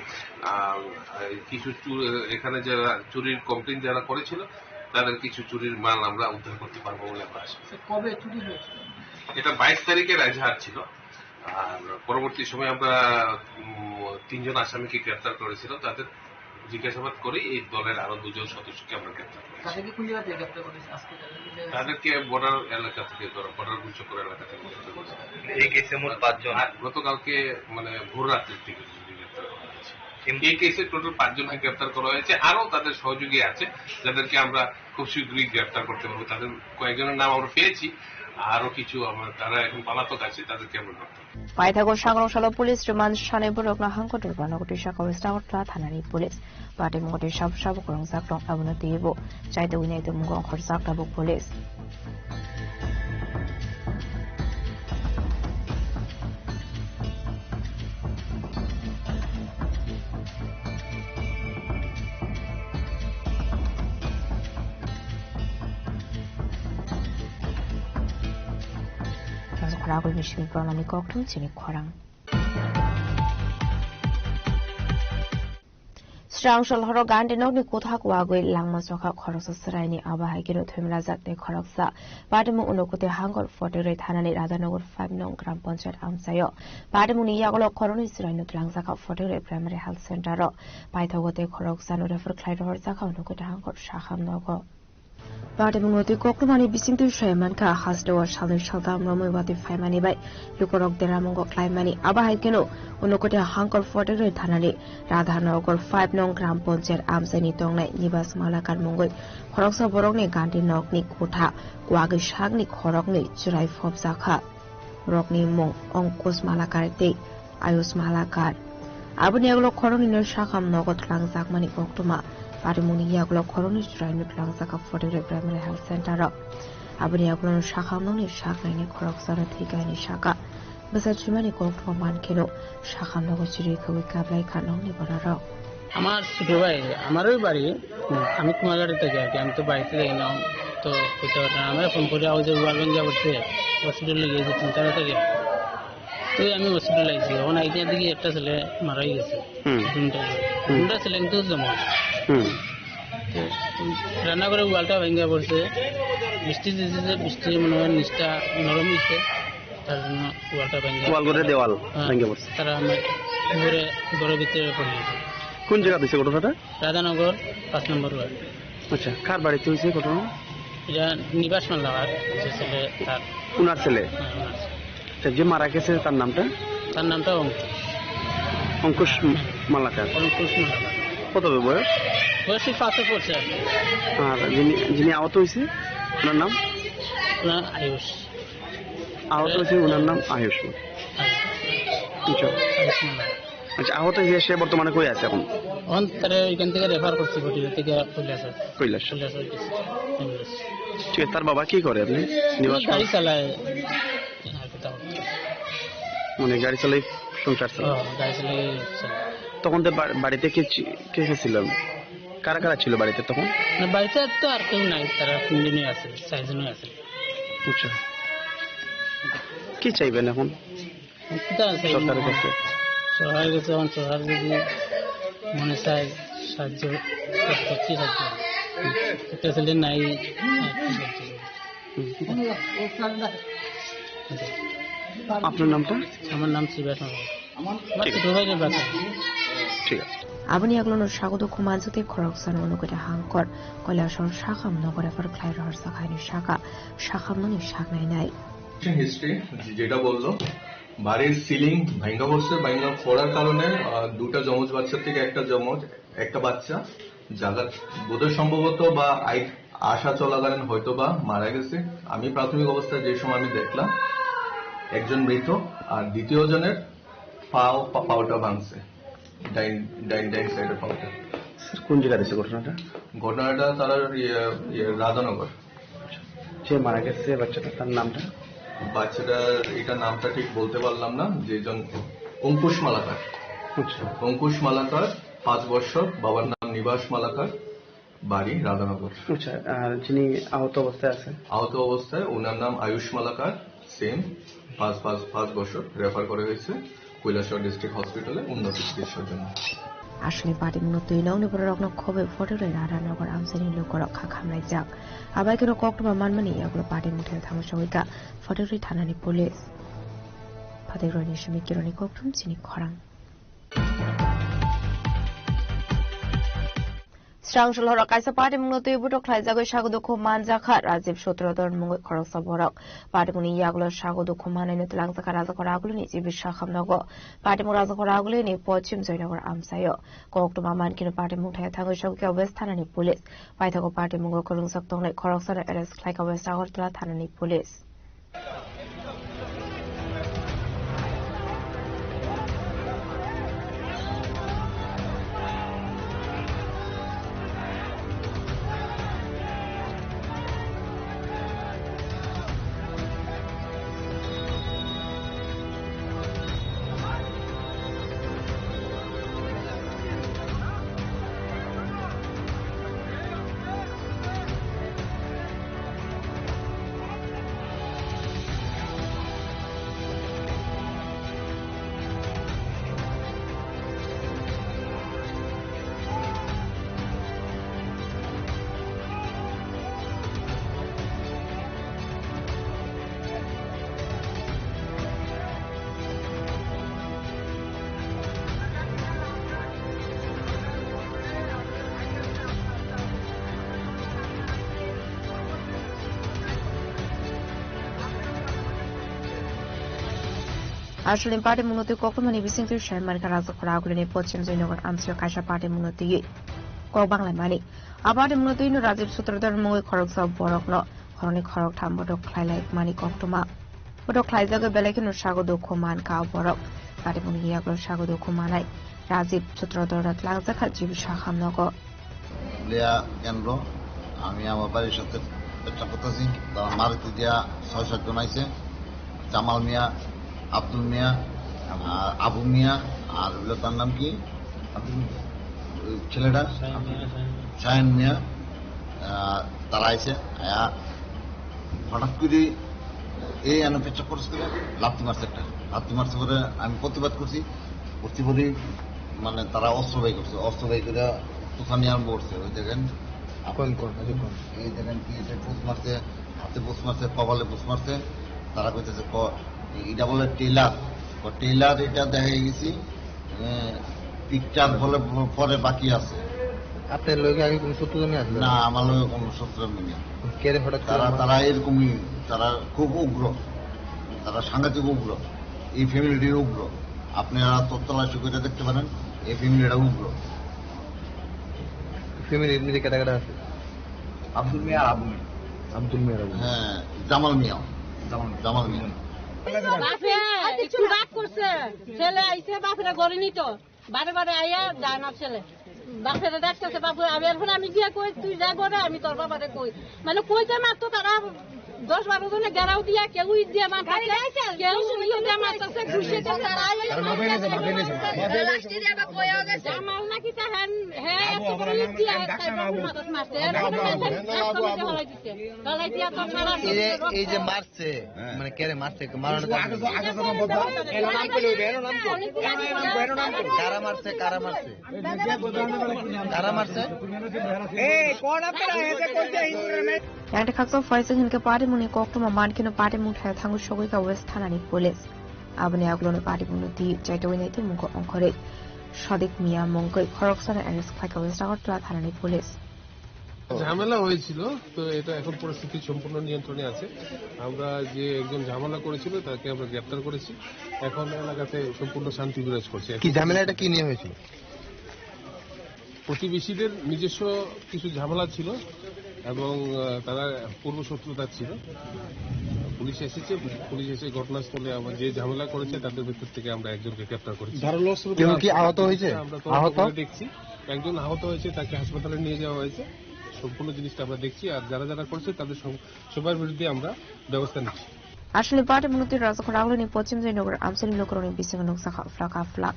কিছু এখানে যারা চুরির কমপ্লেন যারা করেছিল তাদের কিছু চুরির মাল আমরা উদ্ধার করতে পারবো বলে আমরা আশা। কবে চুরি হয়েছিল? এটা 22 তারিখের এজাহার ছিল। আর পরবর্তী সময় আমরা 3 জন আসামিকে গ্রেফতার করেছিল, তাদের জিজ্ঞাসাবাদ করে এই দলের আরো 2 জন সদস্যকে আমরা গ্রেফতার করেছি। তাদেরকে বর্ডার এলাকা থেকে, বর্ডার গুলচক্কর এলাকা থেকে গ্রেফতার করেছি। এই কেসে মোট 5 জন। গতকালকে মানে ভোর রাত্রির থেকে গ্রেফতার করা হয়েছে। এই কেসে টোটাল 5 জনকে গ্রেফতার করা হয়েছে, আরো তাদের সহযোগী আছে যাদেরকে আমরা খুব শীঘ্রই গ্রেফতার করতে পারবো। তাদের কয়েকজনের নাম আমরা পেয়েছি, আরো কিছু তারা এখন পালাতক আছে, তাদেরকে আমরা ধরতে। পাইথাগো সাগরশালা পুলিশ রিমান্ড সাनै বরকনা হাংকটর বানগটি শাখা স্টাওটলা থানাनि পুলিশ বাटे মগটি সাব করং জাকটং আবনা দিয়েবো চাইতে উইনাইতে মুগং খরজাকটাবো পুলিশ। খরাগল মিশমি প্রণালী ককটং চিনি খরাং শ্রাংশল হর গান্ডে নগনি কোথা কোয়াগৈ লাংমা চখা খরচ সরাইনি আবাহাই গিরো থৈমলা জাতনে খরকসা বাদেমু উনকতে হাঙ্গর ফটেरै থানানি রাধানগর 5 নং গ্রাম পঞ্চায়েত আমসায় বাদেমুনি ইয়াগল খরনি সরাইনো লাংজাকা ফটেरै প্রাইমারি হেলথ সেন্টার পাইথাগতে খরকসা নো রেফার ক্লাইডর জাকা উনকতে হাঙ্গর শাখাম নগ বাদেমুনতি কক্রমানি বিসিংতু সায়মানকা হাসদেওয়ার সালের সালদাম রময়বাতি ফাইমানি বাই লুকরক দেরামঙ্গ ক্লাইমানি আবাহাই কেন উনকতে হাঙ্গর ফটেरै থানানি রাধানগর 5 নং গ্রাম পঞ্চায়েত আমসাইনি তংনাই নিবাস মালাকার মঙ্গই খরকসা বরকনি গান্ডি নকনি কোঠা ওয়াগৈ শাকনি খরকনি চুরাই ফবজাখা রকনি মং অঙ্কুশ মালাকার তে আয়ুষ মালাকার আবনি এগুলো খরনি শাখাম নগদ লাংজাকমানি কক্টমা বাদেমুনি ইয়াগুলো খরনি চুরাইনো লাংজাকা ফটেरै প্রাইমারি হেলথ সেন্টার আবনি এগুলো শাখাম ননি শাকনাইনি খরকসানো থিগাইনি শাখা বসার চুমানি কক্টমা মানকেনো শাখাম নগদ চুরি খবি কাবলাই খানংনি বনার আমার ছোট ভাই, আমারই বাড়ি, আমি কুমারগাড়ি থেকে আর কি, আমি তো বাড়িতে যাই না, তো আমার ফোন করে আওয়াজ ওয়ালগঞ্জা পড়ছে হসপিটালে গিয়েছে 3 থেকে, তো আমি হসপিটালে আইছি। এখন আইডিয়া দিকে একটা ছেলে মারাই গেছে, 2টা ছেলে কিন্তু জমা। রান্না করে ওয়ালটা ভেঙে পড়ছে, বৃষ্টি দিয়েছে, বৃষ্টি মনে হয় নিচটা নরম দিচ্ছে, তার জন্য ওয়ালটা ভেঙে দেওয়াল ভেঙে পড়ছে। তারা আমার ঘরের ভিতরে পড়ে গেছে। কোন জায়গা দিচ্ছে ঘটনাটা? রাধানগর 5 নম্বর ওয়ার্ড। আচ্ছা, কার বাড়িতে হয়েছে ঘটনা? এটা নিবাস মাল্লাকার, যে ছেলে তার, উনার ছেলে। যে মারা গেছে তার নামটা? তার নামটা অঙ্কুশ মালাকার। অঙ্কুশ মাল্লাকার। কত বয়স? বয়স 5 পড়ছে। আর যিনি আহত হয়েছে ওনার নাম? আয়ুষ। আহত হয়েছে ওনার নাম আয়ুষ। আচ্ছা, আহত হয়েছে সে বর্তমানে কই আছে এখন? তারা ওইখান থেকে রেফার করছি থেকে কৈলাস। ঠিক আছে, তার বাবা কি করে? আপনি গাড়ি চালায়, মানে গাড়ি চালাই সংসার চালায়। তখন তো বাড়িতে কে ছিল? কারা কারা ছিল বাড়িতে তখন? বাড়িতে তো আর কেউ নাই, তারা 3 জনই আছে, 4 জনই আছে। আচ্ছা, কি চাইবেন এখন সরকারের কাছে? সরকারের কাছে এখন সরকার যদি মনে চায় সাহায্য করতে, কি সাহায্য একটা ছেলে নাই। আপনার নামটা? আমার নাম শিবাস। ছোট ভাইয়ের বাচ্চা। ঠিক আছে। আবনি আগলনো স্বাগত কুমাজতে খরকসান অনুকতে হাঙ্কর কৈলাসর শাখাম নগরে ফর ক্লাইর হরসা খাইনি শাখাম ননি শাকনাই নাই হিস্ট্রি যেটা বললো বাড়ির সিলিং ভাঙ্গা পড়ছে, ভাঙ্গা পড়ার কারণে 2টা যমজ বাচ্চার থেকে একটা বাচ্চা জায়গা বোধহয় সম্ভবত বা আসা চলাকালীন হয়তো বা মারা গেছে। আমি প্রাথমিক অবস্থায় যে সময় আমি দেখলাম একজন মৃত, আর দ্বিতীয় জনের পাওটা ভাঙছে, ডাইন সাইডের পাওটা। কোন জায়গায় দিচ্ছে ঘটনাটা? ঘটনাটা তার রাধানগর। যে মারা গেছে বাচ্চাটা, তার নামটা? বাচ্চাটার এটা নামটা ঠিক বলতে পারলাম না, যেজন অঙ্কুশ মালাকার। অঙ্কুশ মালাকার 5 বছর, বাবার নাম নিবাস মালাকার, বাড়ি রাধানগর। আচ্ছা, আর যিনি আহত অবস্থায় আছেন? আহত অবস্থায় ওনার নাম আয়ুষ মালাকার, সেম 5 বছর, রেফার করা হয়েছে কৈলাসহর ডিস্ট্রিক্ট হসপিটালে উন্নত চিকিৎসার জন্য। আসলে পার্টি মূলত ইনাউনি বড় খবে ফটোরে রাধানগর আমসানি লোক রক্ষা খামলাই যাক আবার কেন কক্টবা মানমানি এগুলো পার্টি মুঠে থামো সবাইকা ফটোরে থানানি পুলিশ ফাতেরনি সমি কিরণি কক্টম চিনি খরাং স্রাংশল হরক কাইসা পার্টি মূলত ইবুটো খ্লাইজাগৈ সাগদুখ মানজাখা রাজীব সূত্রধর মুঙ্গৈ খরকসা বরক পার্টি মুনি ইয়াগুলো সাগদুখ মানাইনো তলাংজাখা রাজাখর আগুলো নি জিবি শাখামনগ পার্টি মু রাজাখর আগুলো নি পশ্চিম জয়নগর আমসায় কক্টমা মানকিনো পার্টি মুঠায় থাগৈ সবকে ওয়েস্ট থানানি পুলিশ পাইথাগো পার্টি মুঙ্গৈ খরংসাক তংনাই খরকসার এরেস্ট খ্লাইকা ওয়েস্ট আগরতলা থানানি পুলিশ আসলে পার্টি মূলত কক্টমানি বিসিংতুর শারমার্কা রাজাখর আগুলো নি পশ্চিম জয়নগর আমসায় কাইসা পার্টি মূলত কক বাংলায় মানি আপার্টি মূলত ইনো রাজীব সূত্রধর মুঙ্গৈ খরকসা বরক ন খরনি খরক থাম বটক খ্লাইলাই মানি কক্টমা বটক খ্লাইজাগৈ বেলাইকিনো সাগদুখ মান কা বরক পার্টি মুনি ইয়াগুলো সাগদুখ মানাই রাজীব সূত্রধর তলাংজাখা জিবি শাখামনগ লিয়া কেন্দ্র আমি আমার বাড়ির সাথে চেষ্টা করতেছি মারুতি দিয়া 6-7 জন আইছে জামাল মিয়া আব্দুল মিয়া আবু মিয়া আর তার নাম কি ছেলেটা শাহিন মিয়া তারা আইছে হঠাৎ করে এই এনে পেচা করছে লাফতি মারছে করে আমি প্রতিবাদ করছি প্রতিবাদী মানে তারা অস্ত্র বাই করছে অস্ত্র বাই করে তুফানি আরম্ভ করছে ওই দেখেন এই দেখেন কি পোস্ট মারছে হাতে পোস্ট মারছে কপালে পোস্ট মারছে তারা কইতেছে এটা বলে টেইলার এটা দেখা গেছি পিকচার বলে পরে বাকি আছে। আপনার লোকে আগে কোন শত্রু আছে না? আমার লোকে কোন শত্রু নেই। তারা এরকমই, তারা খুব উগ্র, তারা সাংঘাতিক উগ্র, এই ফ্যামিলিটির উগ্র। আপনারা তত্ত্বালাশি করে দেখতে পারেন, এই ফ্যামিলিটা উগ্র। ফ্যামিলির মধ্যে কেটা কেটা আছে? আব্দুল মিয়া আর আবু মিয়া। আব্দুল মিয়া, হ্যাঁ, জামাল মিয়া। ছেলে আইসে বাপেরা গড়ে নিত বারে আইয়া যায় না ছেলে বাপেরা ডাকতেছে বাপু আমি গিয়া কই তুই যা করে আমি তোর বাবারে কই মানে কইতে মাত্র তারা 10-12 জনে গেরাও দিয়া কেউ দিয়া মারছে কেউ দিয়া মারছে ঘুষে জামাল নাকি তা হ্যাঁ এই যে মারছে মানে কেড়ে মারছে মারানো কারা মারছে একটা খাকসা ফয়সিং হিনকে পার্টি মুনি কক্টমা মানকিনো পার্টি মুঠায় থাঙ্গু সগৈকা ওয়েস্ট থানানি পুলিশ আবনে আগলোনে পার্টি মুনি দি চাইটওইনাইতে মুখ অঙ্করে সদিক মিয়া মঙ্গৈ খরকসানা এরেস্ট খ্লাইকা ওয়েস্ট আগরতলা থানানি পুলিশ ঝামেলা হয়েছিল, তো এটা এখন পরিস্থিতি সম্পূর্ণ নিয়ন্ত্রণে আছে। আমরা যে একজন ঝামেলা করেছিল তাকে আমরা গ্রেপ্তার করেছি। এখন এলাকাতে সম্পূর্ণ শান্তি বিরাজ করছে। কি ঝামেলাটা কি নিয়ে হয়েছিল? প্রতিবেশীদের নিজস্ব কিছু ঝামেলা ছিল এবং তারা পূর্ব শত্রুতা ছিল। পুলিশ এসে ঘটনাস্থলে আমরা যে ঝামেলা করেছে তাদের ভেতর থেকে আমরা একজনকে গ্রেপ্তার করেছি। কেউ কি আহত হয়েছে? আমরা দেখছি একজন আহত হয়েছে, তাকে হাসপাতালে নিয়ে যাওয়া হয়েছে। সম্পূর্ণ জিনিসটা আমরা দেখছি, আর যারা যারা করছে তাদের সবার বিরুদ্ধে আমরা ব্যবস্থা নিচ্ছি। আসলে পার্টি মূলত রাজাখর আগুলো নি পশ্চিম জয়নগর আমসানি লোকরণি বিসিং নকশা flock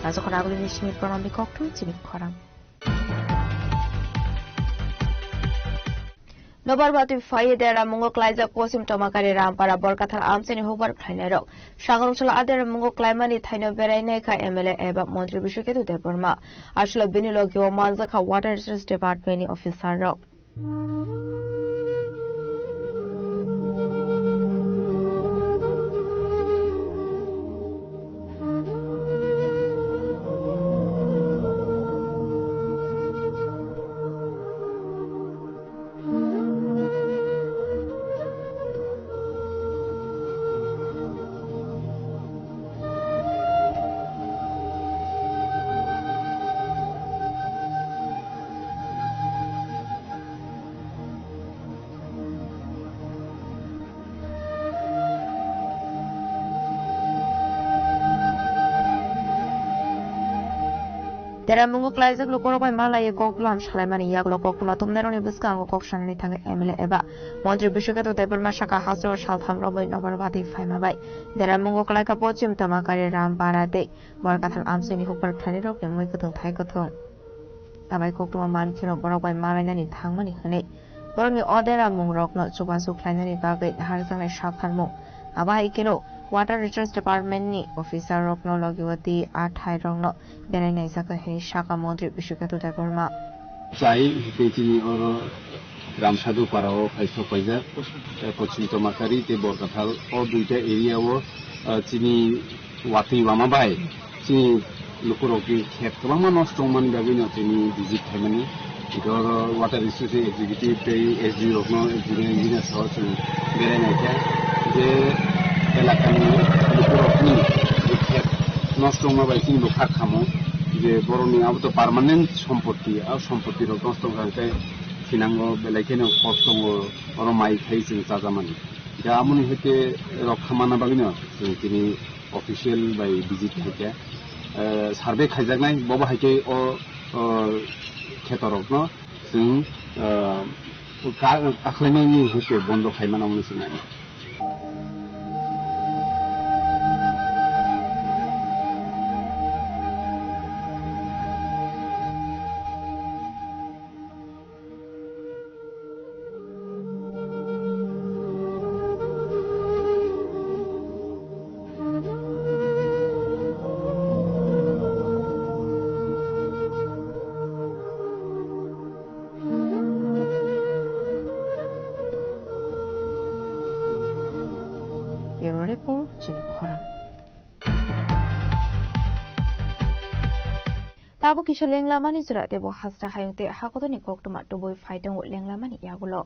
Raja Khoraguli ni Shmit Pranam Bikok tu Chimik Khorang. Nobar batu faye dera mungo klaiza kosim tomakari rampara borkathal amseni hobar khlainero sagarungsala adera mungo klaimani thaino berai kha MLA eba mantri Bishoketu Deborma ashla binilogio manzakha water resource department officer ro Dera mungo klaizak lokoro bai malai koklan shalaimani yak lokokula tumneroni biskango kokshani thang MLA eba mantri Bishoketu Deborma shaka hasro shaltham roboi nobarwati faima bai dera mungo klaika pochim tamakari rampara de borkathal amseni hupar thani rok moi kutung thai kutung abai koktuma mankhino borok bai malainani thangmani hane borni odera mungrokno chubasu khlainani bagai harjanai shalthanmo abai kino Water Resource Department ni officer rokno logiwati 8 rokno berai saka he shaka mantri Bishoketu Deborma Chai Petini oro Ramsadu Parao Paiso Paisa Pochim Tomakari te Borkathal o duita area o chini wati wama bai chini lukoroki khet kabama nostongman gabino chini visit thaimani idor Water Resource Executive te SG rokno engineer sahoj berai naika je এলাকানি লুকুরকনি ক্ষেত নষ্ট হওয়াবাইছি লোখা খামো যে বড়নি আবতো permanent সম্পত্তি আর সম্পত্তির নষ্ট হওয়াতে ফিনাঙ্গ বেলাইখানে কষ্ট or my খাইছে চাজামানি যা আমনি হইতে রক্ষা মানা বাগিনো তিনি অফিসিয়াল বাই ভিজিট হইতে সার্ভে খাইজাকনাই ববা হাইকে ও ক্ষেতরকনো जों आख्लायनायनि हइते बन्द खायमानावनो जोंना Tabo kisho lenglamani surat debo hasta hayungte hakotoni koktuma toboi faitong lenglamani yagulo.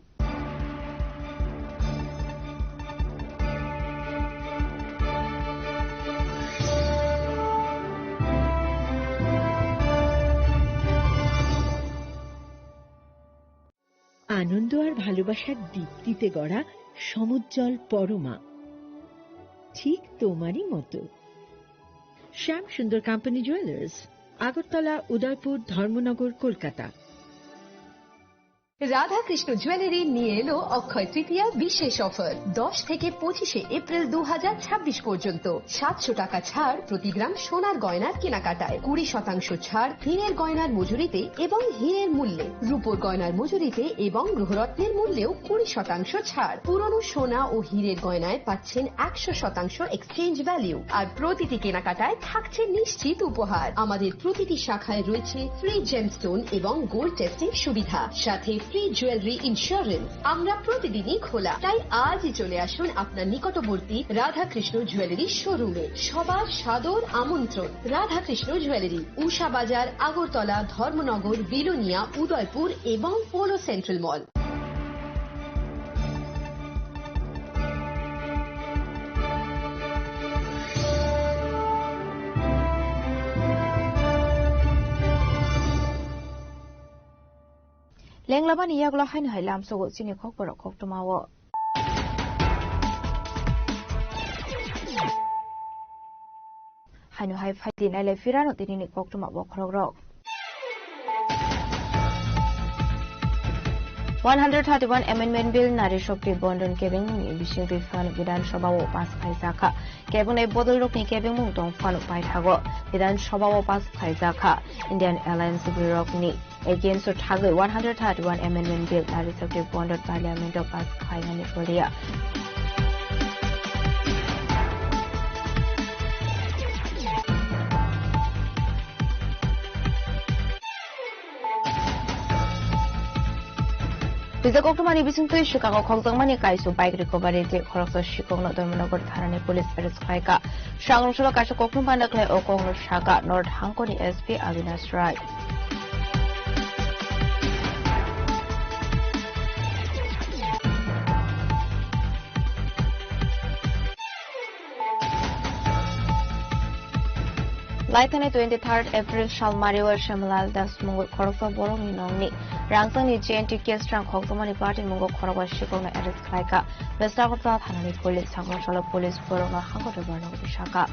আনন্দ আর ভালোবাসার দীপ্তিতে গড়া সমুজ্জ্বল পরমা ঠিক তোমারই মতো শ্যাম সুন্দর company jewellers Agartala Udaipur Dharmanagar Kolkata Radhakrishna jewellery নিয়ে এলো অক্ষয় তৃতীয়া বিশেষ অফার 10 থেকে 25 এপ্রিল 2026 পর্যন্ত 700 টাকা ছাড় প্রতি গ্রাম সোনার গয়নার কেনাকাটায় 20% ছাড় হীরের গয়নার মজুরিতে এবং হীরের মূল্যে রূপোর গয়নার মজুরিতে এবং গ্রহরত্নের মূল্যেও 20% ছাড় পুরনো সোনা ও হীরের গয়নায় পাচ্ছেন 100% এক্সচেঞ্জ ভ্যালু আর প্রতিটি কেনাকাটায় থাকছে নিশ্চিত উপহার আমাদের প্রতিটি শাখায় রয়েছে ফ্রি জেমস্টোন এবং গোল্ড টেস্টিং সুবিধা সাথে ফ্রি জুয়েলারি ইন্স্যুরেন্স আমরা প্রতিদিনই খোলা তাই আজই চলে আসুন আপনার নিকটবর্তী রাধাকৃষ্ণ জুয়েলারি শোরুমে সবার সাদর আমন্ত্রণ রাধাকৃষ্ণ জুয়েলারি উষা বাজার আগরতলা ধর্মনগর বিলোনিয়া উদয়পুর এবং polo central mall Lenglaman iyaglo hain hailam sogo chini khok borok khok tumawo hainu hai phati naile firano tinini khok tuma bo khorok rok 131 Amendment Bill Nari Shokti Bondon Kebeng Bishing Fan Vidan Shabawo Pas Kaisaka Kebeng Bodol Rokni Kebeng Mungtong Fan Paitago Vidan Shabawo Pas Kaisaka Indian Alliance Birokni against Otago 131 Amendment Bill Nari Shokti Bondon Parliament of Pas Kainani Korea Bisa koktumani bisingtui Chicago khokjangmani kaisu bike recovery te khoroksa Chicago Dharmanagar thanani police arrest khlaika Shangrongsholo kaisu koktum pandaklai okongno Shaka North Hangkoni SP Avinash Rai Laitane 23rd April Shalmariwar Shamalal Das Mungo Khoroksa Borong Ninongni Rangsangni JNT case strang Khoktomani party Mungo Khorokwa Shikongna arrest khlaika Westagota Thanani police Shangrongsholo police Borongna Hangkota Barno Shaka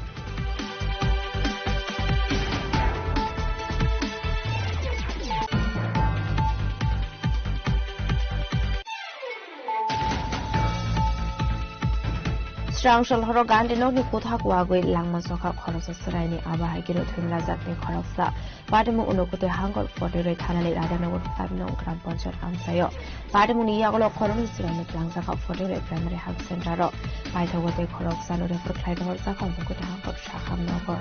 Strangshal horo gandinogni kotha kuagoi langma sokha khorosa sraini abahai giro thumla jatni khoroksa padimu unokote hangol fotore thanani radanagar 5 nong gram panchayat amsayo padimu ni yagolo khoroni sirani langsa fotore primary health center ro paithagote khoroksa no refer khlaidor sakha unokote hangol shakham nogor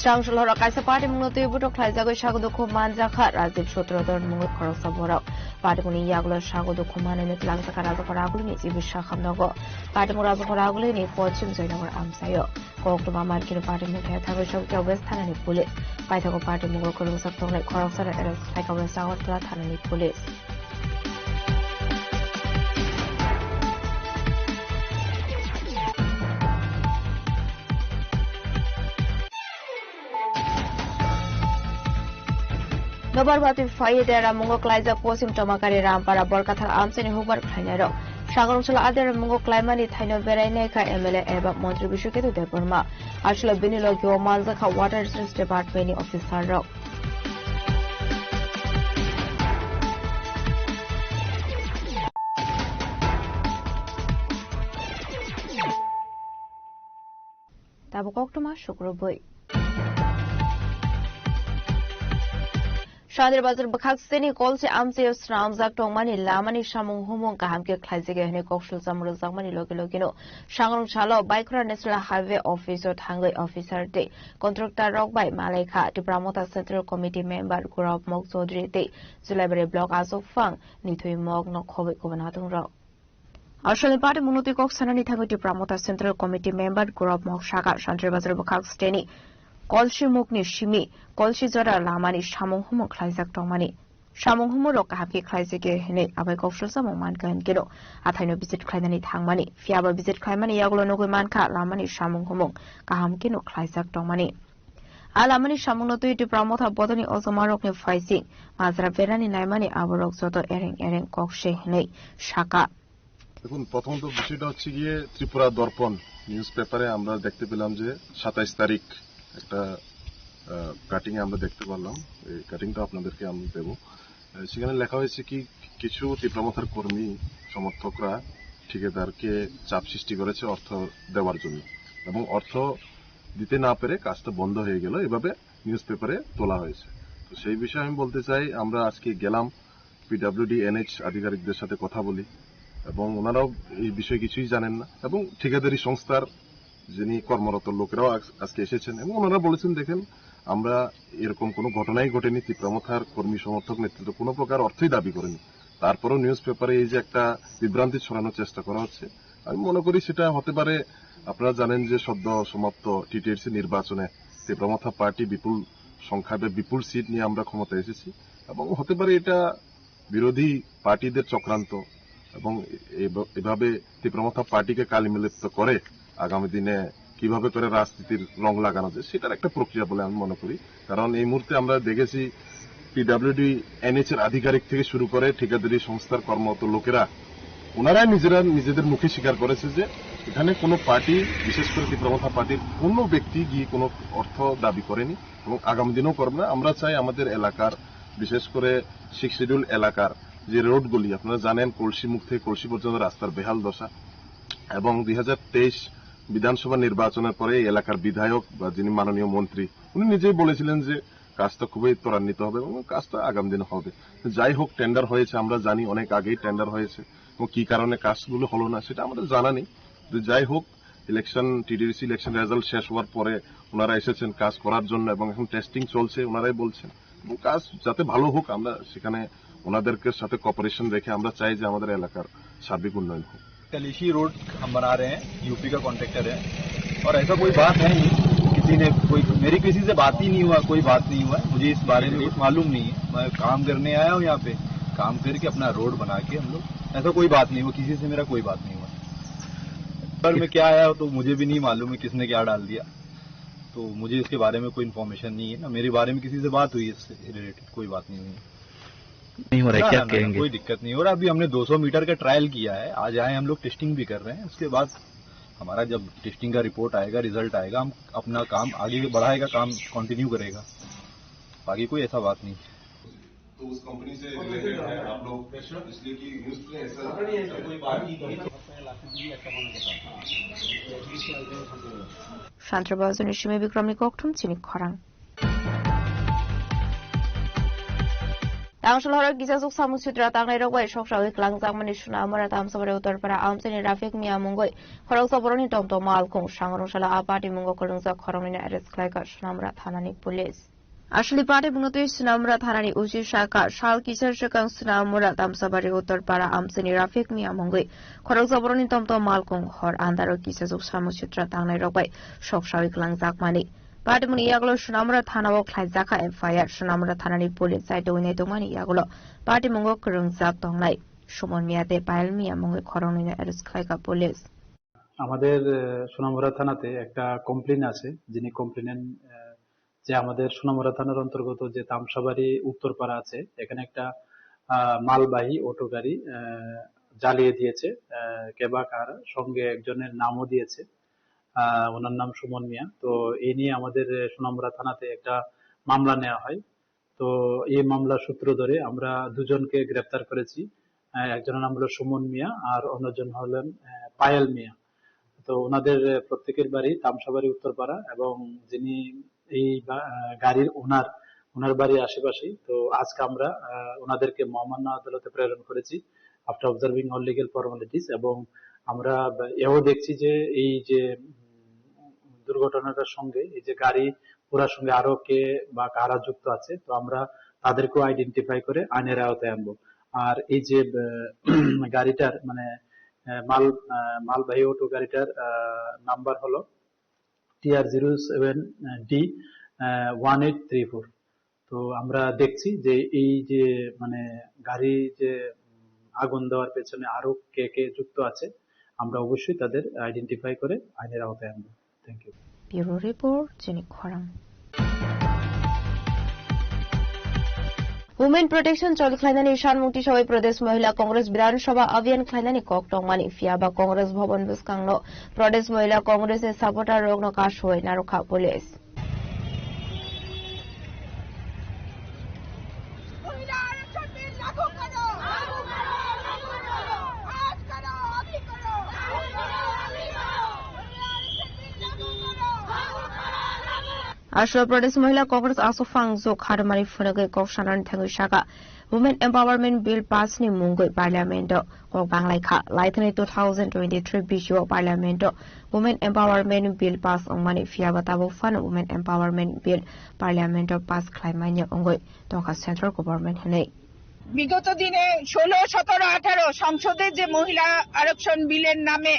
Strangshal horo kaisa party mungno buto khlaijago sagodo khman jakha Rajiv Sotrodor mungo khoroksa borok party muni yaglo sagodo khmane ne langsa raja koraguli ni jibisha khamnogo party mura koraguli ni pochim joinagar amsayo koktoma markin party muthe thago shokya west thanani police paithago party mungo khoroksa thongle khoroksa arrest khlaika west agotla thanani police Nobarwati Fayedera Mungo Klaiza Posim Tomakari Rampara Borkathal Amseni Hubar Khainero Shangrongsholo Adera Mungo Klaimani Thaino Beraineka MLA Eba Montri Bishuketu Deporma Ashla Binilo Gyo Manzaka Water Resources Department Officer Ro Tabukoktuma Shukruboi Shadir Bazar Bakhakseni Kolse Amse Sramzak Tongmani Lamani Shamung Humong Kahamke Klaizige Hene Kokshul Samru Zakmani Logino Shangrong Chalo Bikra National Highway Officer Thangoi Officer Day Contractor Rock by Maleka Dipramota Central Committee Member Gurab Mok Chaudhary Day Zulabari Block Asok Fang Nithui Mok No Khobe Kobanatung Ro Ashali Party Munuti Kok Sanani Thangoi Dipramota Central Committee Member Gurab Mok Shaka Shadir Bazar Bakhakseni Kolshi Mukni Shimi, Kolshi Zora Lamani Shamung Humo Klaizak Tongmani. Shamung Humo Rock Happy Klaizake Hene, Abakov Samong Manka and Gino, Athaino visit Klainani Tangmani, Fiaba visit Klaimani Yaglo Nogumanka, Lamani Shamung Humo, Kaham Gino Klaizak Tongmani. Alamani Shamunotu to promote a botany also Marokne Faising, Mazra Verani Naimani Aborok Soto Ering Kokshe Hene, Shaka. দেখুন প্রথমত বিষয়টা হচ্ছে গিয়ে ত্রিপুরা দর্পণ news পেপারে আমরা দেখতে পেলাম যে 27 তারিখ একটা কাটিং আমরা দেখতে পারলাম এই কাটিংটা আপনাদেরকে আমি দেব সেখানে লেখা হয়েছে কি কিছু তীব্রমথার কর্মী সমর্থকরা ঠিকাদারকে চাপ সৃষ্টি করেছে অর্থ দেওয়ার জন্য এবং অর্থ দিতে না পেরে কাজটা বন্ধ হয়ে গেল এভাবে নিউজ পেপারে তোলা হয়েছে তো সেই বিষয়ে আমি বলতে চাই আমরা আজকে গেলাম পিডব্লিউডি এনএইচ আধিকারিকদের সাথে কথা বলি এবং ওনারাও এই বিষয়ে কিছুই জানেন না এবং ঠিকাদারি সংস্থার যিনি কর্মরত লোকেরাও আজকে এসেছেন এবং ওনারা বলেছেন দেখেন আমরা এরকম কোনো ঘটনাই ঘটেনি তীব্রমথার কর্মী সমর্থক নেতৃত্ব কোনো প্রকার অর্থই দাবি করেনি তারপরও নিউজ পেপারে এই যে একটা বিভ্রান্তি ছড়ানোর চেষ্টা করা হচ্ছে আমি মনে করি সেটা হতে পারে আপনারা জানেন যে সদ্য সমাপ্ত টিটিএসসি নির্বাচনে তীব্রমথা পার্টি বিপুল সংখ্যায় বিপুল সিট নিয়ে আমরা ক্ষমতায় এসেছি এবং হতে পারে এটা বিরোধী পার্টিদের চক্রান্ত এবং এভাবে তীব্রমথা পার্টিকে কালিমালিপ্ত করে আগামী দিনে কিভাবে করে রাজনীতির রং লাগানো যায় সেটার একটা প্রক্রিয়া বলে আমি মনে করি কারণ এই মুহূর্তে আমরা দেখেছি পিডব্লিউডি এনএইচ এর আধিকারিক থেকে শুরু করে ঠিকাদারি সংস্থার কর্মরত লোকেরা ওনারাই নিজেদের মুখে স্বীকার করেছে যে এখানে কোনো পার্টি, বিশেষ করে তীব্রমথা পার্টির কোনো ব্যক্তি গিয়ে কোনো অর্থ দাবি করেনি এবং আগামী দিনেও করবে না। আমরা চাই আমাদের এলাকার, বিশেষ করে 6 শিডিউল এলাকার যে রোডগুলি, আপনারা জানেন কলসিমুখ থেকে কলসি পর্যন্ত রাস্তার বেহাল দশা, এবং 2023 বিধানসভা নির্বাচনের পরে এই এলাকার বিধায়ক বা যিনি মাননীয় মন্ত্রী, উনি নিজেই বলেছিলেন যে কাজটা খুবই ত্বরান্বিত হবে এবং কাজটা আগামী দিনে হবে। যাই হোক, টেন্ডার হয়েছে, আমরা জানি অনেক আগেই টেন্ডার হয়েছে এবং কি কারণে কাজগুলো হলো না সেটা আমাদের জানা নেই। যাই হোক, ইলেকশন, টিডিসি ইলেকশন রেজাল্ট শেষ হওয়ার পরে ওনারা এসেছেন কাজ করার জন্য এবং এখন টেস্টিং চলছে, ওনারাই বলছেন, এবং কাজ যাতে ভালো হোক আমরা সেখানে ওনাদেরকে সাথে কপারেশন রেখে আমরা চাই যে আমাদের এলাকার সার্বিক উন্নয়ন হোক। कलिशी रोड हम बना रहे हैं, यूपी का कॉन्ट्रैक्टर है और ऐसा कोई बात है नहीं, किसी ने मेरी किसी से बात ही नहीं हुआ, कोई बात नहीं हुआ, मुझे इस बारे में कुछ मालूम नहीं है। मैं काम करने आया हूँ यहाँ पे, काम करके अपना रोड बना के हम लोग, ऐसा कोई बात नहीं हुआ, किसी से मेरा कोई बात नहीं हुआ। पर मैं क्या आया तो मुझे भी नहीं मालूम है किसने क्या डाल दिया, तो मुझे इसके बारे में कोई इन्फॉर्मेशन नहीं है ना, मेरे बारे में किसी से बात हुई इससे रिलेटेड कोई बात नहीं हुई। नहीं हो रहा है, क्या कहेंगे? कोई दिक्कत नहीं हो रहा। अभी हमने 200 मीटर का ट्रायल किया है, आज आए हम लोग टेस्टिंग भी कर रहे हैं, उसके बाद हमारा जब टेस्टिंग का रिपोर्ट आएगा, रिजल्ट आएगा, हम अपना काम आगे बढ़ाएगा, काम कंटिन्यू करेगा, बाकी कोई ऐसा बात नहीं। तो उस कंपनी से रिलेटेड है आप लोग, इसलिए कि न्यूज़ में ऐसा कोई बात नहीं करी। শান্তিবাজার নিশিমে বিক্রমী ককঠুম চিনি খরাং Angshulhara Gizazuk Samusutra Tangai Shokshawik Langzamani Shuna Amara Tamsabare Uttarpara Amsini Rafik Mia Mungoi Horoksaboroni Tomto Malkung Shangrushala Apati Mungo Kolungza Koromina Eres Klaika Shnamra Thanani Police. Ashli Party Bungotu Sunamra Thanani Ushi Shaka Shal Kisar Shakang Sunamura Tamsabare Uttarpara Amsini Rafik Mia Mungoi Horoksaboroni Tomto Malkung Hor Andaro Gizazuk Samusutra Tangai Shokshawik Langzakmani Padmuni Yaglo Shunamra Thanao Klaizaka and Fire Shunamra Thanani Police side to Winetomani Yaglo Party Mungo Kurung Zak Donglai Shumon Miate Palmi among the Coronina Eres Klaika Police. আমাদের সোনামুড়া থানাতে একটা complain আছে, যিনি কমপ্লেনেন যে আমাদের সোনামুড়া থানার অন্তর্গত যে তামসাবাড়ি উত্তরপাড়া আছে, এখানে একটা মালবাহী অটো গাড়ি জ্বালিয়ে দিয়েছে কেবা কার, সঙ্গে একজনের নামও দিয়েছে, ওনার নাম সুমন মিয়া। তো এই নিয়ে আমাদের সোনামুড়া থানাতে একটা মামলা নেওয়া হয়। তো এই মামলা সূত্র ধরে আমরা দুজনকে গ্রেফতার করেছি। একজনের নাম হলো সুমন মিয়া আর অন্যজন হলেন পায়েল মিয়া। তো ওনাদের প্রত্যেকের বাড়ি তামসাবাড়ি উত্তরপাড়া এবং যিনি এই গাড়ির ওনার বাড়ির আশেপাশেই। তো আজকে আমরা ওনাদেরকে মহামান্য আদালতে প্রেরণ করেছি after observing all legal formalities, এবং আমরা এও দেখছি যে এই যে দুর্ঘটনাটার সঙ্গে এই যে গাড়ি পুরার সঙ্গে আরো কে বা কারা যুক্ত আছে, তো আমরা তাদেরকেও আইডেন্টিফাই করে আইনের আওতায় আনবো। আর এই যে গাড়িটার মানে মালবাহী অটো গাড়িটার নাম্বার হলো TR07D1834। তো আমরা দেখছি যে এই যে মানে গাড়ি যে আগুন দেওয়ার পেছনে আরো কে কে যুক্ত আছে, আমরা অবশ্যই তাদের আইডেন্টিফাই করে আইনের আওতায় আনবো। Thank you. ব্যুরো রিপোর্ট চিনি খরাং। Women Protection Chol Khlainani Shan Mukti Sawai Pradesh Mahila Congress Bidhan Sabha Abhiyan Khlainani Koktong Mani Fiaba Congress Bhavan Buskangno Pradesh Mahila Congress e supporter Rogno Kashoi Narukha Police. Ashwa Pradesh Mahila Congress also found Zok Hadamari Funagay Kokshanan Tangushaka Women Empowerment Bill passed in Mungoi Parliament Kok Banglaika Lightning 2023 Bishu Parliament Women Empowerment Bill passed on Mani Fiabatabu Fun Women Empowerment Bill Parliament passed Climania Ongoi Toka Central Government Hane. বিগত দিনে 16, 17, 18 সংসদে যে মহিলা আরক্ষণ বিলের নামে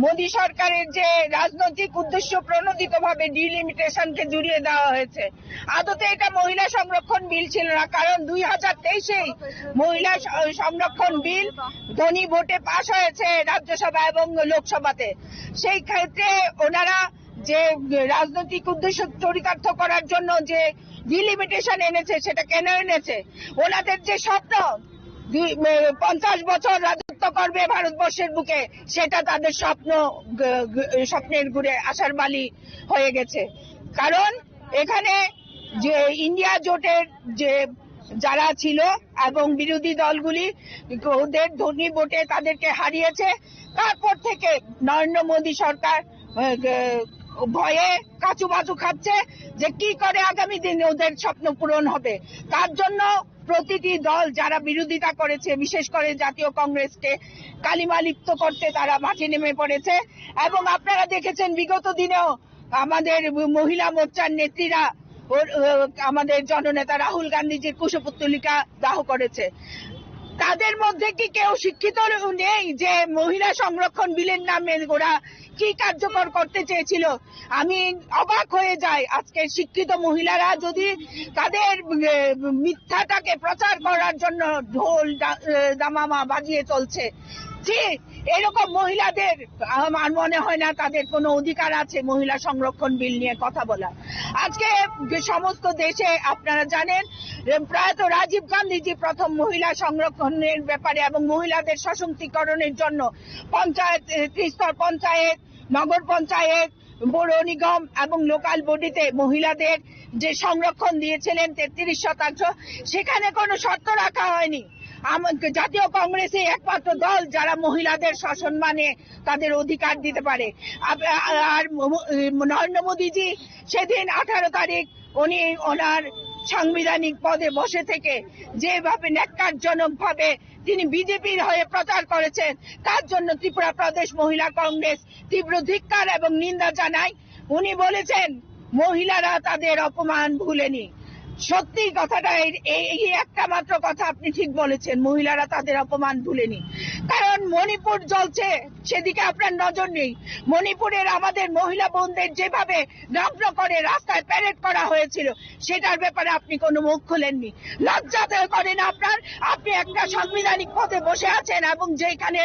মোদী সরকারের যে রাজনৈতিক উদ্দেশ্য প্রণোদিতভাবে ডিলিমিটেশনকে জুড়িয়ে দেওয়া হয়েছে, আদতে এটা মহিলা সংরক্ষণ বিল ছিল না, কারণ 2023-এই মহিলা সংরক্ষণ বিল ধ্বনি ভোটে পাশ হয়েছে রাজ্যসভা এবং লোকসভাতে। সেই ক্ষেত্রে ওনারা যে রাজনৈতিক উদ্দেশ্য চরিতার্থ করার জন্য যে ডিলিমিটেশন এনেছে, সেটা কেন এনেছে? ওনাদের যে স্বপ্ন 50 বছর রাজত্ব করবে ভারতবর্ষের বুকে, সেটা তাদের স্বপ্নের ঘুরে আসার বালি হয়ে গেছে। কারণ এখানে যে ইন্ডিয়া জোটের যে যারা ছিল এবং বিরোধী দলগুলি ওদের ধনী ভোটে তাদেরকে হারিয়েছে, তারপর থেকে নরেন্দ্র মোদী সরকার ভয়ে কাচুবাচু খাচ্ছে যে কি করে আগামী দিনে ওদের স্বপ্ন পূরণ হবে। তার জন্য প্রতিটি দল যারা বিরোধিতা করেছে, বিশেষ করে জাতীয় কংগ্রেসকে কালিমা লিপ্ত করতে তারা মাঠে নেমে পড়েছে। এবং আপনারা দেখেছেন বিগত দিনেও আমাদের মহিলা মোর্চার নেত্রীরা আমাদের জননেতা রাহুল গান্ধীজির কুশপুত্তলিকা দাহ করেছে। তাদের মধ্যে কি কেউ শিক্ষিত নেই যে মহিলা সংরক্ষণ বিলের নামে ওরা কি কার্যকর করতে চেয়েছিল? আমি অবাক হয়ে যাই আজকে শিক্ষিত মহিলারা যদি তাদের মিথ্যাটাকে প্রচার করার জন্য ঢোল দামামা বাজিয়ে চলছে। এরকম মহিলাদের আমার মনে হয় না তাদের কোনো অধিকার আছে মহিলা সংরক্ষণ বিল নিয়ে কথা বলা। আজকে সমস্ত দেশে আপনারা জানেন প্রয়াত রাজীব গান্ধীজি প্রথম মহিলা সংরক্ষণের ব্যাপারে এবং মহিলাদের সশক্তিকরণের জন্য পঞ্চায়েত, ত্রিস্তর পঞ্চায়েত, নগর পঞ্চায়েত, পৌর নিগম এবং লোকাল বডিতে মহিলাদের যে সংরক্ষণ দিয়েছিলেন 33%, সেখানে কোনো শর্ত রাখা হয়নি। জাতীয় কংগ্রেসে একমাত্র দল যারা মহিলাদের সসম্মানে তাদের অধিকার দিতে পারে। আর নরেন্দ্র মোদীজি সেদিন 18 তারিখ উনি ওনার সাংবিধানিক পদে বসে থেকে যেভাবে ন্যাক্কারজনক ভাবে তিনি বিজেপির হয়ে প্রচার করেছেন, তার জন্য ত্রিপুরা প্রদেশ মহিলা কংগ্রেস তীব্র ধিক্কার এবং নিন্দা জানায়। উনি বলেছেন মহিলারা তাদের অপমান ভুলেনি। সত্যি কথাটা এই একটা মাত্র কথা আপনি ঠিক বলেছেন, মহিলারা তাদের অপমান ভুলেনি। কারণ মণিপুর জ্বলছে, সেদিকে আপনার নজর নেই। মণিপুরের আমাদের মহিলা বোনদের যেভাবে নগ্ন করে রাস্তায় প্যারেড করা হয়েছিল, সেটার ব্যাপারে আপনি কোনো মুখ খোলেননি। লজ্জা করেন আপনার? আপনি একটা সাংবিধানিক পদে বসে আছেন এবং যেখানে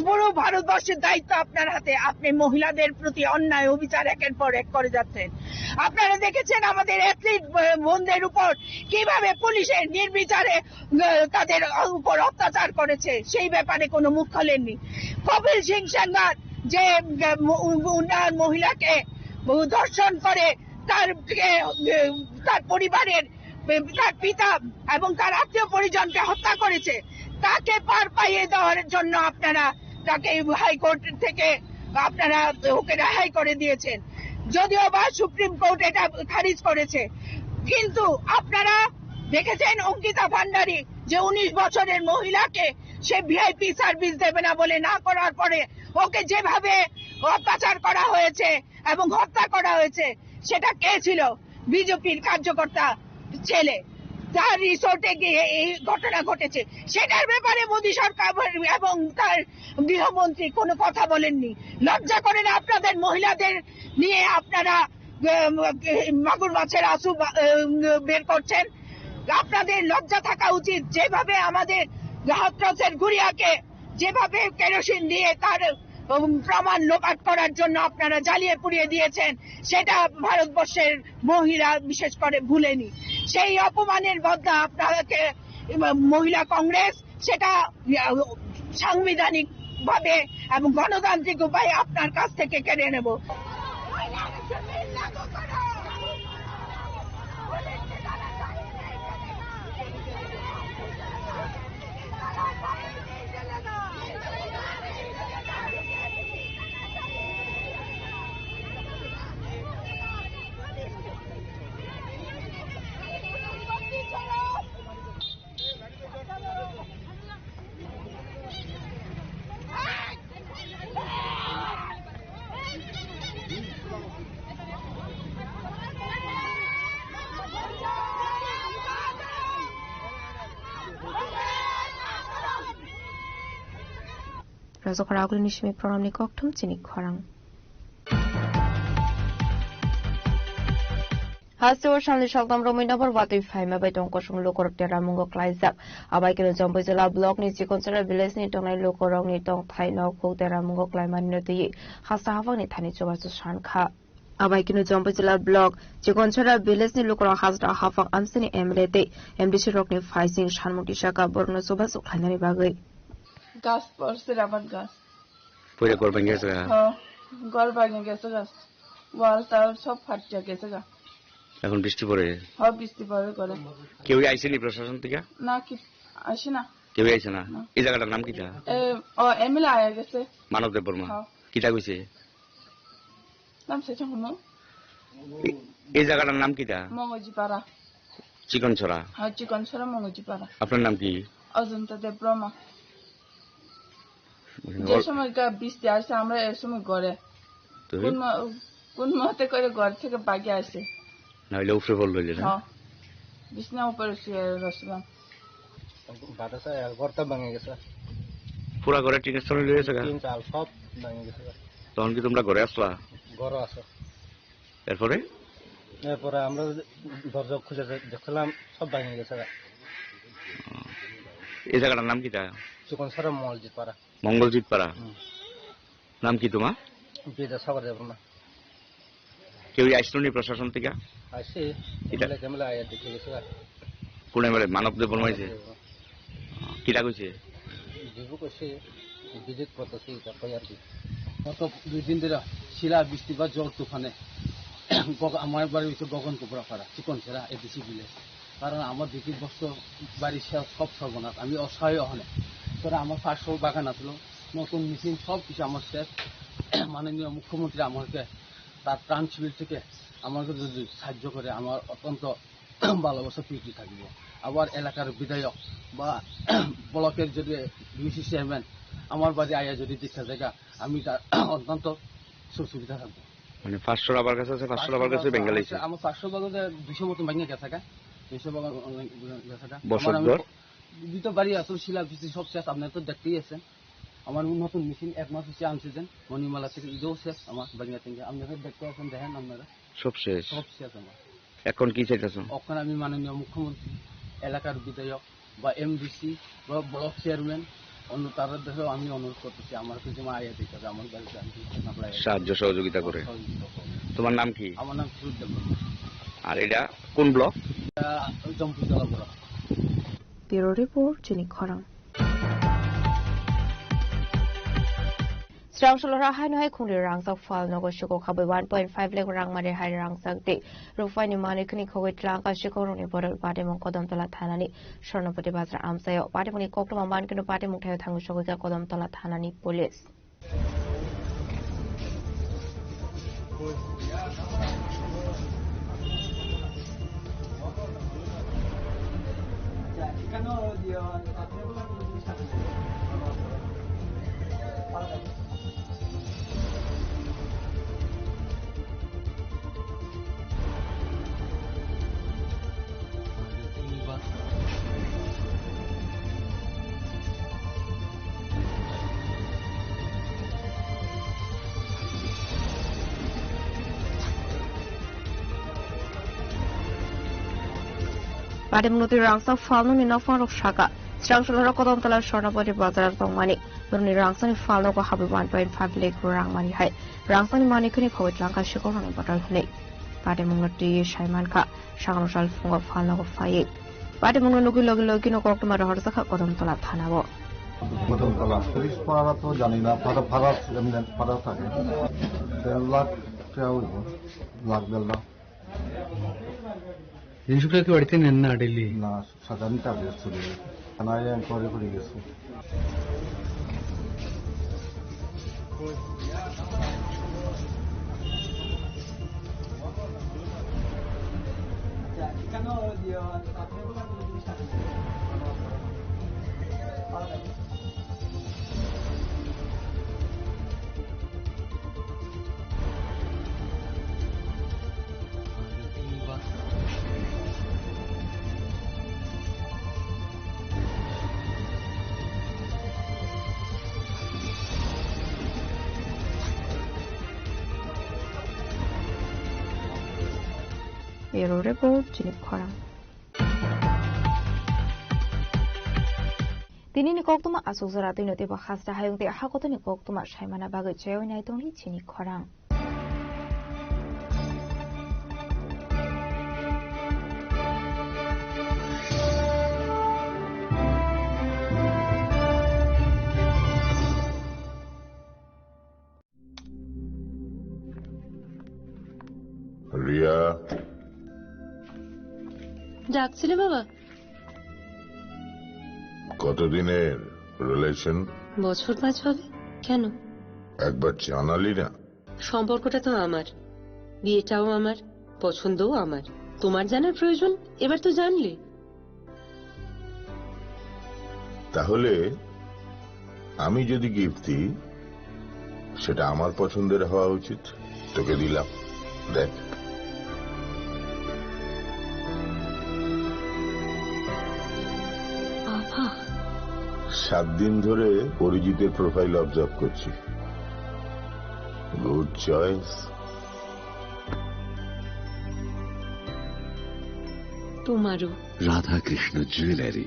পুরো ভারতবর্ষের দায়িত্ব আপনার হাতে, আপনি মহিলাদের প্রতি অন্যায় অবিচার একের পর এক করে যাচ্ছেন। আপনারা দেখেছেন আমাদের অ্যাথলিট বোনদের উপর কিভাবে পুলিশের নির্বিচারে তাদের উপর অত্যাচার করেছে, সেই ব্যাপারে কোনো মুখ খোলেননি। কপিল সিং সেনগার যে উন্নয়ন মহিলাকে ধর্ষণ করে তার পরিবারের তার পিতা এবং তার আত্মীয় পরিজনকে হত্যা করেছে, তাকে পার পাইয়ে দেওয়ার জন্য আপনারা তাকে হাইকোর্ট থেকে আপনারা ওকে রেহাই করে দিয়েছেন, যদিও বা সুপ্রিম কোর্ট এটা খারিজ করেছে। কিন্তু আপনারা দেখেছেন অঙ্কিতা ভান্ডারী যে 19 বছরের মহিলাকে সে ভিআইপি সার্ভিস দেবে না বলে না করার পরে ওকে যেভাবে অত্যাচার করা হয়েছে এবং হত্যা করা হয়েছে, সেটা কে ছিল? বিজেপির কার্যকর্তা ছেলে, তার রিসোর্টে গিয়ে এই ঘটনা ঘটেছে। সেটার ব্যাপারে মোদী সরকার এবং তার গৃহমন্ত্রী কোনো কথা বলেননি। লজ্জা করে না আপনাদের মহিলাদের নিয়ে আপনারা মাগুর মাছের আঁসু বের করছেন? আপনাদের লজ্জা থাকা উচিত। যেভাবে আমাদের হাতরসের গুড়িয়াকে যেভাবে কেরোসিন দিয়ে তার প্রমাণ লোপাট করার জন্য আপনারা জ্বালিয়ে পুড়িয়ে দিয়েছেন, সেটা ভারতবর্ষের মহিলা বিশেষ করে ভুলেনি। সেই অপমানের বদলা আপনাকে মহিলা কংগ্রেস সেটা সাংবিধানিক ভাবে এবং গণতান্ত্রিক উপায়ে আপনার কাছ থেকে কেড়ে নেব। Razokaragul nishmi pronamni koktum chinik khorang. Hasur shanli shakdam rominabar watui faima baitong kosung lokorok teramungo klaizak. Abai kilo jombo jela blok ni chikonsara village ni tongnai lokorok ni tong thai nok kok teramungo klaiman noti hasa hafang ni thani chobasu shankha. Abai kilo jombo jela blok chikonsara village ni lokorok hasra hafang amsini emrete MDC rok ni faising shanmuki shaka borno chobasu khainani bagai. গাছ পড়ছে rubber গাছ পরে ঘর ভেঙে গেছে ঘর ভেঙে গেছে গাছ ওয়াল টাওয়ার সব ফাটিয়া গেছে গা এখন বৃষ্টি পড়ে বৃষ্টি পড়ে করে কেউ আইসেনি প্রশাসন থেকে না কি আসে না কেউ আইসে না এই জায়গাটার নাম কিটা এমএলএ আয়া গেছে মানবদেব বর্মা কিটা কইছে নাম সেটা হলো এই জায়গাটার নাম কিটা মঙ্গজিপাড়া চিকনছড়া চিকনছড়া মঙ্গজিপাড়া আপনার নাম কি অজন্তা দেব ব্রহ্মা যে সময় বৃষ্টি আসে আমরা এর সময় ঘরে কোন মতে করে ঘর থেকে বাগে আসে নাহলে উপরে বল রইলে না বিছনা উপরে শুয়ে রসলাম বাতাসে ঘরটা ভেঙে গেছে পুরা ঘরে টিনের চাল লয়ে গেছে তিন চাল সব ভেঙে গেছে তখন কি তোমরা ঘরে আসলা ঘরে আসো এরপরে আমরা দরজা খুলে দেখলাম সব ভেঙে গেছে এই জায়গাটার নাম কিটা চিকনছড়া মঙ্গলজিৎপাড়া মঙ্গলজিৎপাড়া নাম কি তোমার বিদ্যাসাগর দেবনা কেউ আসলো নি প্রশাসন থেকে আসে এমএলএ আয়া দেখে গেছে কোন এমএলএ মানবদেব বর্মা হয়েছে কিটা কইছে বিভু কইছে ভিজিট করতেছি তারপরে আর কি গত 2 দিন ধরে শিলা বৃষ্টি বা ঝড় তুফানে আমার বাড়ি হচ্ছে গগনপুরা পাড়া চিকনছড়া এডিসি ভিলেজ কারণ আমার 2-3 বছর বাড়ির সব সর্বনাশ আমি অসহায় হলে তোরা আমার 500 বাগান আসলো নতুন মেশিন সব কিছু আমার শেষ মাননীয় মুখ্যমন্ত্রী আমাকে তার ত্রাণ শিবির থেকে আমাকে যদি সাহায্য করে আমার অত্যন্ত ভালোবাসা প্রীতি থাকবে আবার এলাকার বিধায়ক বা ব্লকের যদি ডিসি চেয়ারম্যান আমার বাড়ি আয়া যদি দীক্ষা জায়গা আমি তার অত্যন্ত সুবিধা থাকবো মানে 500 রাবার গাছ আছে 500 রাবার গাছে বেঙ্গল আছে আমার 500 বাগানে 200 মতো ভেঙে গেছে 200 বাগান গেছে বসতঘর দুটো বাড়ি আসলে শিলা বৃষ্টি সব শেষ আপনারা তো দেখতেই আছেন আমার নতুন মেশিন 1 মাস হচ্ছে আনছিলেন মণিমালা থেকে ইদো শেষ আমার বাগিনা থেকে আপনারা দেখতে আছেন দেখেন আপনারা সব শেষ আমার এখন কি চাইতেছো এখন আমি মাননীয় মুখ্যমন্ত্রী এলাকার বিধায়ক বা এমডিসি বা ব্লক চেয়ারম্যান অন্য তারা দেখে আমি অনুরোধ করতেছি আমার কিছু আয়া দিতে হবে আমার বাড়িতে সাহায্য সহযোগিতা করে তোমার নাম কি আমার নাম সুরদেব আর এটা কোন block Jampuijala block bureau report চিনিক খরাং Strangsolora hai noi khungri rangsak fal nogo shiko khabai 1.5 lakh rang mare hai rangsak de rufai ni mane khni khogoi tlangka shikoro ni boror pate mong kodam tola thanani shornopati bazar amsayo pate moni koktoma man kinu pate mukthai thangu shogoi ka kodam tola thanani police Pada menuti rangsa falno ni nafan rok shaka. Strangsolora kodam tala shornopati bazar tongmani. Berni rangsa ni falno ko habi 1.5 lakh rang mani hai. Rangsa ni mani kini khawit langka shikoro ni batal hune. Pada menuti shaiman ka shangnosal funga falno ko faye. Pada menuti logi no koktuma rohorsa ka kodam tala thanabo. kodam tala police para to jani na para eminent para থাকে 1.5 লাখ লাখ বেলা জিনিসগুলো কি বাড়িতে নেন না daily না সাধারণ target চলে থানায় এনকোয়ারি করে গেছে Bureau Report Chinik Khorang Tini ni koktuma asuzara tino tiba khasra hayung te hakoto ni koktuma shaimana bagai chayo nai tongli Chinik Khorang ডাকছিলে বাবা? কতদিনের রিলেশন? বছর 5 হবে। কেন? একবার জানালি না? সম্পর্কটা তো আমার, বিয়েটাও আমার, পছন্দও আমার। তোমার জানার প্রয়োজন এবার তো জানলে। তাহলে আমি যদি গিফট দিই সেটা আমার পছন্দের হওয়া উচিত। তোকে দিলাম, দেখ। বাবা, 7 দিন ধরে অরিজিতের প্রোফাইল অবজার্ভ করছি। Good choice. তোমারও। রাধাকৃষ্ণ জুয়েলারি,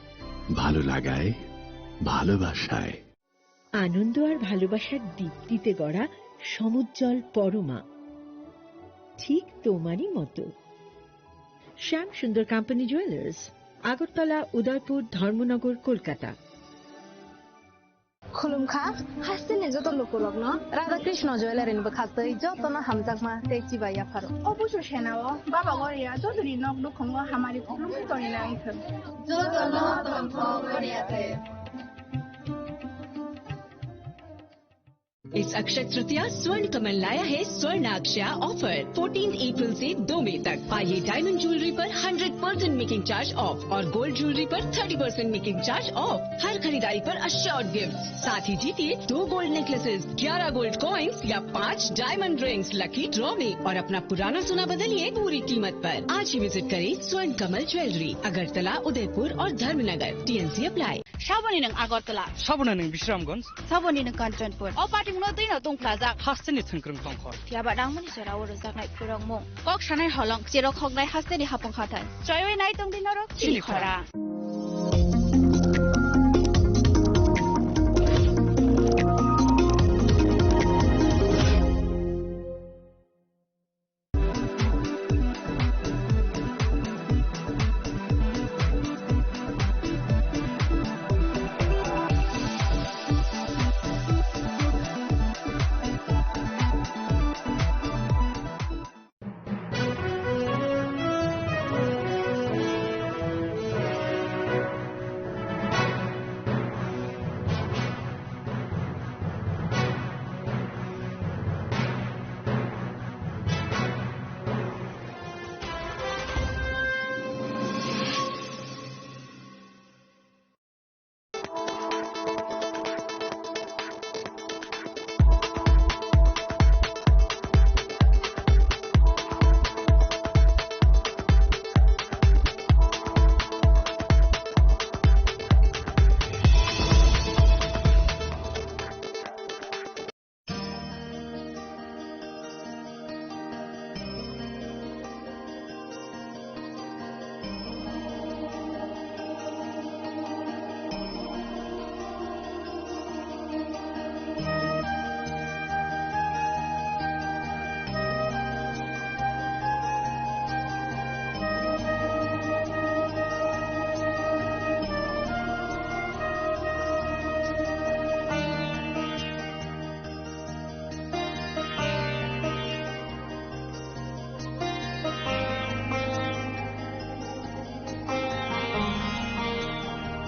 ভালো লাগায় ভালোবাসায়। আনন্দ আর ভালোবাসার দীপ্তিতে গড়া সমুজ্জ্বল পরমা, ঠিক তোমারই মতো। শ্যাম সুন্দর কোম্পানি জুয়েলার্স, আগরতলা, উদয়পুর, ধর্মনগর, কলকাতা। खुलुमखा हासिने जत लोक लग्न राधाकृष्ण ज्वेलारी निबो खास्तै जतन हामजाकमा तेची बाया फारो অবশ্য সেনাও বাবা গরিয়া যদি নক দুখঙ্গ হামারি খুলুমখি করি না আইছে जतन तंथ गरियाते। इस अक्षय तृतीया स्वर्ण कमल लाया है स्वर्ण अक्षया ऑफर 14 अप्रैल से 2 मई तक। पाइए डायमंड ज्वेलरी पर 100% मेकिंग चार्ज ऑफ और गोल्ड ज्वेलरी पर 30% मेकिंग चार्ज ऑफ। हर खरीदारी पर अश्योर्ड गिफ्ट, साथ ही जीतिए 2 गोल्ड नेकलेसेस, 11 गोल्ड कॉइन्स या 5 डायमंड रिंग्स लकी ड्रॉ में, और अपना पुराना सोना बदलिए पूरी कीमत पर। आज ही विजिट करें स्वर्ण कमल ज्वेलरी, अगरतला, उदयपुर और धर्मनगर। TNC apply. साबनी नों आगरतला, साबना नों विश्रामगंज, साबनी नों कांचनपुर, अ पार्टी न दैनो दं प्लाजा हास्तेनि थंख्रं थंखर याबा दांमनि सेराव रजानाय खुरंमु कक सानाय हलं जेराव खगनाय हास्तेनि हापं खाथाय जयवे नाय दं दिनरो चिखरा।